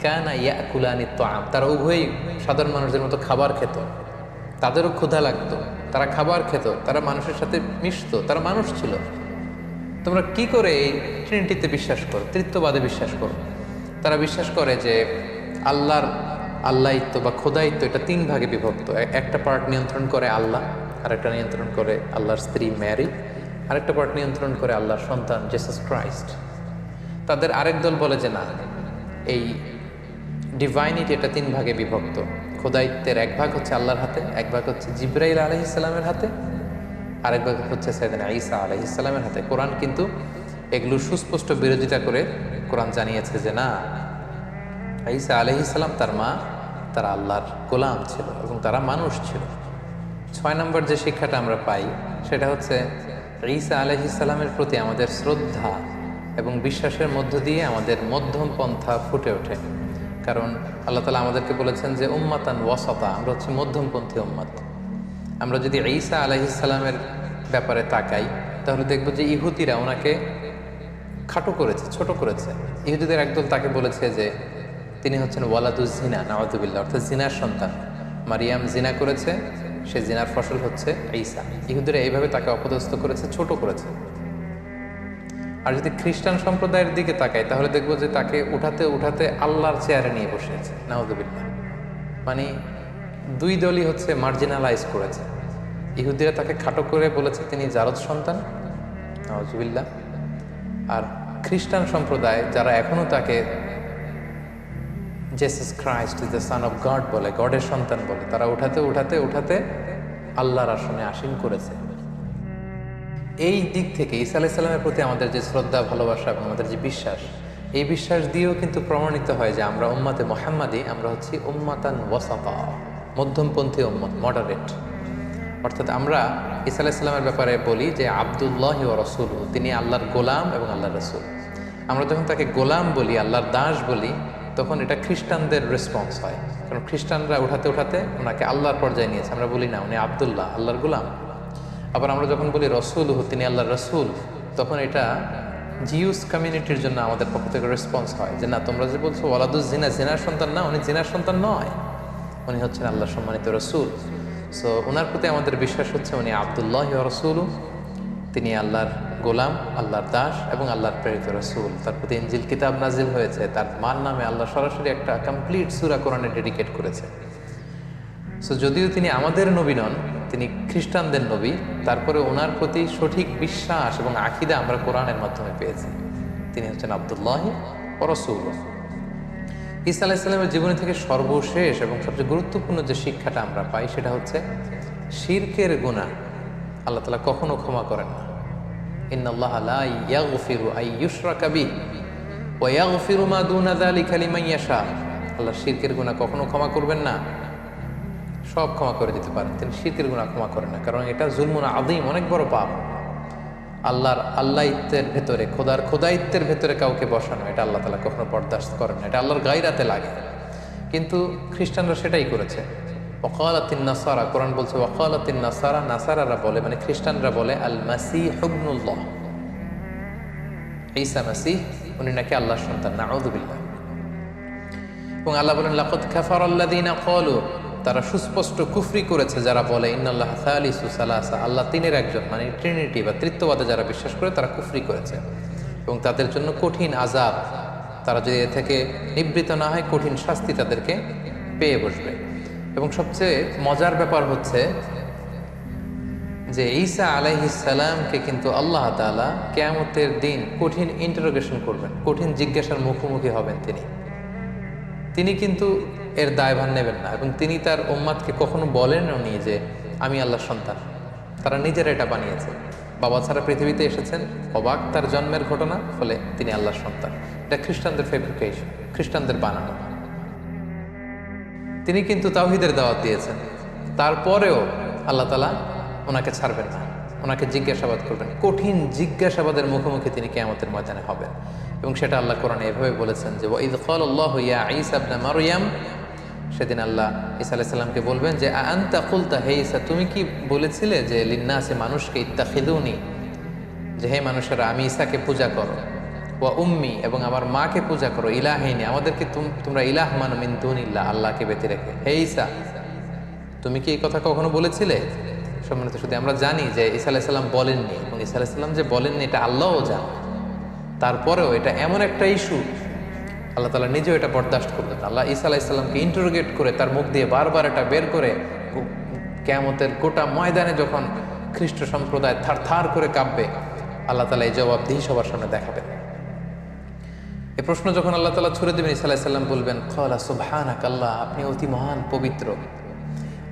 কানা ইয়াকুলানি তাআম, তারা উভয়ই সাধারণ মানুষদের মতো খাবার খেত, তাদেরও ক্ষুধা লাগতো, তারা খাবার খেত, তারা মানুষের সাথে মিশতো, তারা মানুষ ছিল। তোমরা কি করে এই ট্রিনিটিতে বিশ্বাস করো, ত্রিত্ববাদে বিশ্বাস করো? তারা বিশ্বাস করে যে আল্লাহিত্ব বা খোদায়িত্ব এটা 3 ভাগে বিভক্ত। একটা পার্ট নিয়ন্ত্রণ করে আল্লাহ, আরেকটা নিয়ন্ত্রণ করে আল্লাহর স্ত্রী ম্যারি, আরেকটা পার্ট নিয়ন্ত্রণ করে আল্লাহর সন্তান জিসাস ক্রাইস্ট। তাদের আরেক দল বলে যে না, এই ডিভাইনিটি এটা 3 ভাগে বিভক্ত। খোদায়িত্বের 1 ভাগ হচ্ছে আল্লাহর হাতে, 1 ভাগ হচ্ছে জিবরাইল আলাইহিস সালামের হাতে, আরেক ভাগ হচ্ছে সাইয়েদনা ঈসা আলাইহিস সালামের হাতে। কোরআন কিন্তু এগুলো সুস্পষ্ট বিরোধিতা করে কোরআন জানিয়েছে যে না, ঈসা আলাইহিস সালাম তার মা তারা আল্লাহর গোলাম ছিল এবং তারা মানুষ ছিল। 6 নম্বর যে শিক্ষাটা আমরা পাই সেটা হচ্ছে ঈসা আলাইহিস সালামের প্রতি আমাদের শ্রদ্ধা এবং বিশ্বাসের মধ্য দিয়ে আমাদের মধ্যম পন্থা ফুটে ওঠে। কারণ আল্লাহ তাআলা আমাদেরকে বলেছেন যে উম্মাতান ওয়াসাতা, আমরা হচ্ছে মধ্যমপন্থী উম্মত। আমরা যদি ঈসা আলাইহিস সালামের ব্যাপারে তাকাই তাহলে দেখব যে ইহুদিরা ওনাকে খাটো করেছে, ছোট করেছে। ইহুদিদের একদল তাকে বলেছে যে তিনি হচ্ছেন ওয়ালাদুজ জিনা, নাউযুবিল্লাহ, অর্থাৎ জিনার সন্তান। মারিয়াম জিনা করেছে, সে জিনার ফসল হচ্ছে ঈসা। ইহুদিরা এইভাবে তাকে অপদস্থ করেছে, ছোট করেছে। আর যদি খ্রিস্টান সম্প্রদায়ের দিকে তাকাই তাহলে দেখবো যে তাকে উঠাতে উঠাতে আল্লাহর চেয়ারে নিয়ে বসেছে, নাউযুবিল্লাহ। মানে দুই দলই হচ্ছে মার্জিনালাইজ করেছে। ইহুদিরা তাকে খাটো করে বলেছে তিনি জারদ সন্তান, নাউজুবিল্লাহ। আর খ্রিস্টান সম্প্রদায় যারা এখনো তাকে Jesus Christ is the son of god বলে, গডের সন্তান বলে, তারা উঠাতে আল্লাহর আসনে আসীন করেছে। এই দিক থেকে ঈসা আলাইহিস সালামের প্রতি আমাদের যে শ্রদ্ধা, ভালোবাসা এবং আমাদের যে বিশ্বাস, এই বিশ্বাস দিয়েও কিন্তু প্রমাণিত হয় যে আমরা উম্মতে মুহাম্মাদি, আমরা হচ্ছি উম্মাতান ওয়াসাতা, মধ্যমপন্থী উম্মত, মডারেট। অর্থাৎ আমরা ঈসা আলাইহিস সালামের ব্যাপারে বলি যে আব্দুল্লাহি ওয়া রাসূলুহু, তিনি আল্লাহর গোলাম এবং আল্লাহর রাসূল। আমরা যখন তাকে গোলাম বলি, আল্লাহর দাস বলি, তখন এটা খ্রিস্টানদের রেসপন্স হয়, কারণ খ্রিস্টানরা উঠাতে ওনাকে আল্লাহর পর্যায়ে নিয়েছে। আমরা বলি না উনি আব্দুল্লাহ, আল্লাহর গোলাম। আবার আমরা যখন বলি রাসূলুহু, তিনি আল্লাহর রাসূল, তখন এটা জিউস কমিউনিটির জন্য আমাদের পক্ষ থেকে রেসপন্স হয় যে না, তোমরা যে বলছো ওয়ালাদুজ জিনা, জিনার সন্তান না, উনি জিনার সন্তান নয়, উনি হচ্ছেন আল্লাহর সম্মানিত রাসূল। সো ওনার প্রতি আমাদের বিশ্বাস হচ্ছে উনি আব্দুল্লাহি ওয়া রাসূলুহু, তিনি আল্লাহর গোলাম, আল্লাহর দাস এবং আল্লাহর প্রেরিত রাসূল। তার প্রতি ইনজিল কিতাব নাজিল হয়েছে, তার মার নামে আল্লাহ সরাসরি একটা কমপ্লিট সূরা কোরআনে ডেডিকেট করেছে। সো যদিও তিনি আমাদের নবী নন, তিনি খ্রিস্টানদের নবী, তারপরে ওনার প্রতি সঠিক বিশ্বাস এবং আকীদা আমরা কোরআনের মাধ্যমে পেয়েছি। তিনি হচ্ছেন আব্দুল্লাহি ওয়া রাসূলুহু। ঈসা আলাইহিস সালামের জীবনী থেকে সর্বশেষ এবং সবচেয়ে গুরুত্বপূর্ণ যে শিক্ষাটা আমরা পাই সেটা হচ্ছে শিরকের গুনাহ আল্লাহ তাআলা কখনো ক্ষমা করেন না। ইন্নাল্লাহা লা ইয়াগফিরু আন ইউশরাকা বিহি ওয়া ইয়াগফিরু মা দুনা যালিকা লিমান ইয়াশা। আল্লাহ শিরকের গুনাহ কখনো ক্ষমা করবেন না, সব ক্ষমা করে দিতে পারেন, তিনি শিরকের গুনাহ ক্ষমা করেন না, কারণ এটা জুলমুন আযীম, অনেক বড় পাপ। আল্লাহর আল্লাহিত্বের ভেতরে, খোদার খোদাইত্বের ভেতরে কাউকে বসানো, এটা আল্লাহ তাআলা কখনো বরদাস্ত করেন না, এটা আল্লাহর গায়রাতে লাগে। কিন্তু খ্রিস্টানরা সেটাই করেছে। ওয়াকালাতিন নাসারা, কোরআন বলছে ওয়াকালাতিন নাসারা, নাসারারা বলে, মানে খ্রিস্টানরা বলে আল মাসীহ ইবনুল্লাহ, ঈসা মাসীহ উনি নাকি আল্লাহর সন্তান, নাউযু বিল্লাহ। এবং আল্লাহ বলেন লাকাদ কাফারাল্লাযীনা ক্বালু, তারা সুস্পষ্ট কুফরি করেছে যারা বলে ইন্নাল্লাহা সালিসু সালাসা, আল্লাহ তিনের একজন, মানে ট্রিনিটি বা ত্রিত্ববাদে যারা বিশ্বাস করে তারা কুফরি করেছে। এবং তাদের জন্য কঠিন আযাব, তারা যদি এ থেকে নিবৃত না হয় কঠিন শাস্তি তাদেরকে পেয়ে বসবে। এবং সবচেয়ে মজার ব্যাপার হচ্ছে যে ঈসা আলাইহিস সালামকে কিন্তু আল্লাহ তাআলা কিয়ামতের দিন কঠিন ইন্টারোগেশন করবেন, কঠিন জিজ্ঞাসার মুখোমুখি হবেন তিনি কিন্তু এর দায়ভার নেবেন না। এবং তিনি তার উম্মাদকে কখনো বলেনও নি যে আমি আল্লাহর সন্তান, তারা নিজেরা এটা বানিয়েছে। বাবা ছাড়া পৃথিবীতে এসেছেন, অবাক তার জন্মের ঘটনা, ফলে তিনি আল্লাহর সন্তান। এটা খ্রিস্টানদের ফেব্রিকেশন, খ্রিস্টানদের বানানো। তিনি কিন্তু তাওহীদের দাওয়াত দিয়েছেন, তারপরেও আল্লাহ তাআলা ওনাকে ছাড়বেন না, ওনাকে জিজ্ঞাসাবাদ করবেন, কঠিন জিজ্ঞাসাবাদের মুখোমুখি তিনি কিয়ামতের ময়দানে হবেন। এবং সেটা আল্লাহ কোরআনে এভাবে বলেছেন যে ওয়াইদ ক্বালাল্লাহু ইয়া ঈসা ইবনে মারইয়াম, সেদিন আল্লাহ ঈসা আলাইহিস সালামকে বলবেন যে আনতা কুলতা, হে ঈসা তুমি কি বলেছিলে যে লিন্নাসে, মানুষকে, ইত্তাখিদুনি, যে হে মানুষেরা আমি ঈসাকে পূজা করো, ওয়া উম্মি এবং আমার মাকে পূজা করো, ইলাহাইনি আমাদেরকে তোমরা ইলাহ মানো মিন দুনিল্লাহ, আল্লাহকে ব্যতি রেখে। হে ঈসা তুমি কি এই কথা কখনো বলেছিলে? সম্মানিত শুধু আমরা জানি যে ঈসা আলাইহিস সালাম বলেননি, এবং ঈসা আলাইহিস সালাম যে বলেননি এটা আল্লাহও জানে। তারপরেও এটা এমন একটা ইস্যু, আল্লাহ তাআলা নিজেও এটা বরদাস্ত করলেন। আল্লাহ ঈসা আলাইহিস সালামকে ইন্টারোগেট করে তার মুখ দিয়ে বারবার এটা বের করে কিয়ামতের গোটা ময়দানে যখন খ্রিস্ট সম্প্রদায় থার করে কাঁপবে, আল্লাহ তাআলা এই জবাবদিহি সবার সামনে দেখাবেন। এই প্রশ্ন যখন আল্লাহ তাআলা ছুড়ে দেবেন, ঈসা আলাইহিস সালাম বলবেন ক্বালা সুবহানাকা, আল্লাহ আপনি অতি মহান, পবিত্র।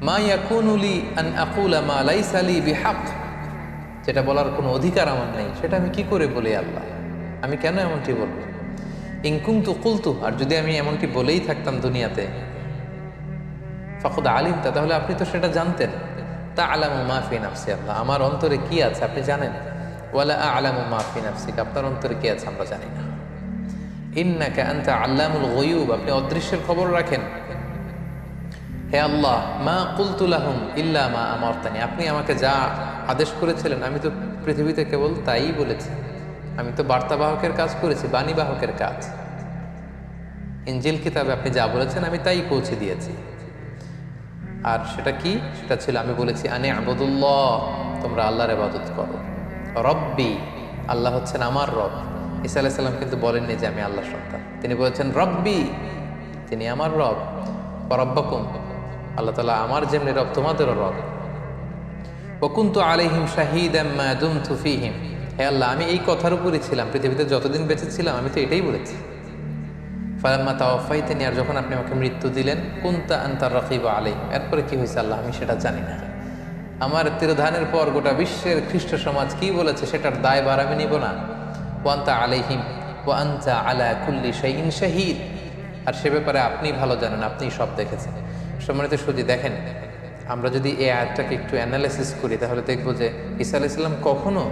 মা ইয়াকুনু লি আন আকুলা মা লাইসা লি বিহাক, যেটা বলার কোনো অধিকার আমার নেই সেটা আমি কি করে বলি আল্লাহ, আমি কেন এমনটি বলবো? ইন কুনতু কুলতু, আর যদি আমি এমনটি বলেই থাকতাম দুনিয়াতে, ফাকাদ আলিমতা, তাহলে আপনি তো সেটা জানতেন। তা'লামু মা ফি নাফসি, আল্লাহ আমার অন্তরে কি আছে আপনি জানেন। ওয়ালা আ'লামু মা ফি নাফসিকা, আপনার অন্তরে কি আছে আমরা জানি না। ইন্নাকা আনতা আল্লামুল গুয়ুব, আপনি অদৃশ্যের খবর রাখেন। হে আল্লাহ মা কুলতু লাহুম ইল্লা মা আমারতানি, আপনি আমাকে যা আদেশ করেছিলেন আমি তো পৃথিবীতে কেবল তাই বলেছি, আমি তো বার্তাবাহকের কাজ করেছি, বাণীবাহকের কাজ। ইনজিল কিতাবে আপনি যা বলেছেন আমি তাই পৌঁছে দিয়েছি। আর সেটা কি? সেটা ছিল আমি বলেছি আনি আবুদুল্লাহ, তোমরা আল্লাহর ইবাদত করো। রব্বি, আল্লাহ হচ্ছেন আমার রব। ঈসা আলাইহিস সালাম কিন্তু বলেননি যে আমি আল্লাহর সন্তান, তিনি বলেছেন রব্বি, তিনি আমার রব। রব্বাকুম, আল্লাহ তাআলা আমার যেমনি রব তোমাদেরও রব। ওয়া কুনতু আলাইহিম শাহীদাম মা দুমতু ফীহিম, হে আল্লাহ আমি এই কথার উপরই ছিলাম, পৃথিবীতে যতদিন বেঁচে ছিলাম আমি তো এটাই বলেছি। ফালাম্মা তাওয়াফাইতানি, আর যখন আপনি আমাকে মৃত্যু দিলেন, কুনতা আনতার রাকিবু আলাইহিম, এরপরে কি হয়েছে আল্লাহ আমি সেটা জানি না। আমার তিরোধানের পর গোটা বিশ্বের খ্রিস্ট সমাজ কি বলেছে সেটার দায়ভার আমি নিব না। ওয়া আনতা আলাইহিম ওয়া আনতা আলা কুল্লি শাইইন শাহীদ, আর সে ব্যাপারে আপনি ভালো জানেন, আপনি সব দেখেছেন। সম্মানিত সুধী, দেখেন আমরা যদি এই আয়াতটাকে একটু অ্যানালাইসিস করি তাহলে দেখব যে ঈসা আলাইহিস সালাম কখনো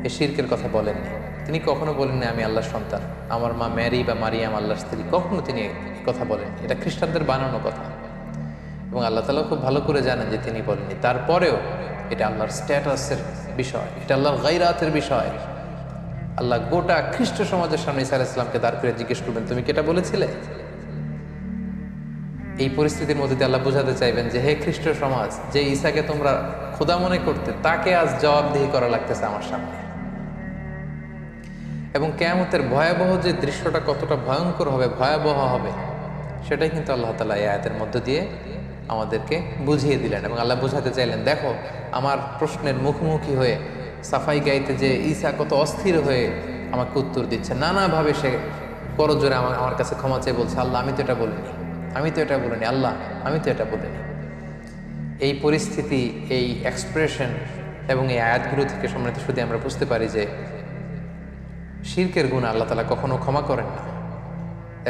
এই শিরকের কথা বলেননি। তিনি কখনো বলেননি আমি আল্লাহর সন্তান, আমার মা ম্যারি বা মারিয়াম আল্লাহর স্ত্রী, কখনো তিনি এই কথা বলেননি। এটা খ্রিস্টানদের বানানো কথা, এবং আল্লাহ তাআলা খুব ভালো করে জানেন যে তিনি বলেননি। তারপরেও এটা আল্লাহর স্ট্যাটাসের বিষয়, এটা আল্লাহর গায়রাতের বিষয়। আল্লাহ গোটা খ্রিস্ট সমাজের সামনে ঈসা আলাইহিস সালামকে দাঁড় করে জিজ্ঞেস করবেন তুমি কি এটা বলেছিলে? এই পরিস্থিতির মধ্যে দিয়ে আল্লাহ বোঝাতে চাইবেন যে হে খ্রিস্ট সমাজ, যে ঈসাকে তোমরা খোদা মনে করতে, তাকে আজ জবাবদিহি করা লাগতেছে আমার সামনে। এবং কিয়ামতের ভয়াবহ যে দৃশ্যটা কতটা ভয়ঙ্কর হবে, ভয়াবহ হবে, সেটাই কিন্তু আল্লাহ তাআলা এই আয়াতের মধ্য দিয়ে আমাদেরকে বুঝিয়ে দিলেন। এবং আল্লাহ বোঝাতে চাইলেন দেখো আমার প্রশ্নের মুখোমুখি হয়ে সাফাই গাইতে যে ঈসা কত অস্থির হয়ে আমাকে উত্তর দিচ্ছে, নানাভাবে সে করজোরে আমার কাছে ক্ষমা চেয়ে বলছে আল্লাহ আমি তো এটা বলিনি, আমি তো এটা বলিনি, আল্লাহ আমি তো এটা বলিনি। এই পরিস্থিতি, এই এক্সপ্রেশন এবং এই আয়াতগুলো থেকে সম্মানিত শুধু আমরা বুঝতে পারি যে শিরকের গুনাহ আল্লাহ তাআলা কখনো ক্ষমা করেন না।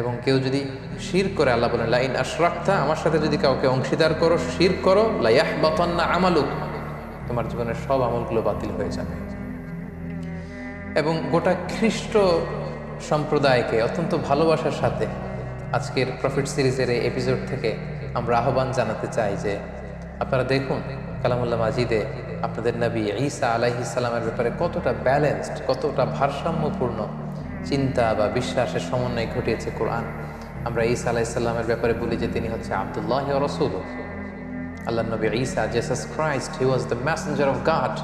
এবং কেউ যদি শিরক করে, আল্লাহ বলেন লাইন আশরাকতা, আমার সাথে যদি কাউকে অংশীদার করো, শিরক করো, লা ইয়াহবাতান্না আমালুক, তোমার জীবনের সব আমলগুলো বাতিল হয়ে যাবে। এবং গোটা খ্রিস্ট সম্প্রদায়কে অত্যন্ত ভালোবাসার সাথে আজকের প্রফিট সিরিজের এই এপিসোড থেকে আমরা আহ্বান জানাতে চাই যে আপনারা দেখুন কালামুল্লাহ মাজিদে আপনাদের নবী ঈসা আলাইহিস সালামের ব্যাপারে কতটা ব্যালেন্সড, কতটা ভারসাম্যপূর্ণ চিন্তা বা বিশ্বাসের সমন্বয় ঘটিয়েছে কোরআন। আমরা ঈসা আলাইহিস সালামের ব্যাপারে বলি যে তিনি হচ্ছে আব্দুল্লাহ ওয়া রাসূলুহু, আল্লাহর নবী ঈসা, Jesus Christ, he was the messenger of God,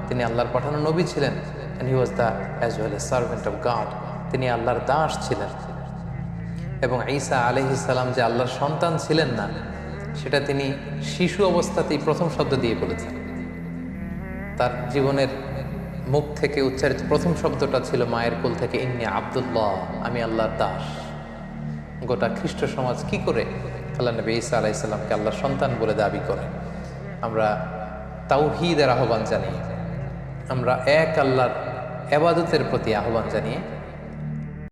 তিনি আল্লাহর পাঠানো নবী ছিলেন। And he was the as well a servant of God, তিনি আল্লাহর দাস ছিলেন। এবং ঈসা আলাইহিস সালাম যে আল্লাহর সন্তান ছিলেন না, সেটা তিনি শিশু অবস্থাতেই প্রথম শব্দ দিয়ে বলেছেন। তার জীবনের মুখ থেকে উচ্চারিত প্রথম শব্দটা ছিল মায়ের কোল থেকে ইন্নী আব্দুল্লাহ, আমি আল্লাহর দাস। গোটা খ্রিস্ট সমাজ কি করে আল্লাহ নবী ঈসা আলাইহিস সালামকে আল্লাহর সন্তান বলে দাবি করে? আমরা তাওহীদের আহ্বান জানিয়ে, আমরা এক আল্লাহর ইবাদতের প্রতি আহ্বান জানিয়ে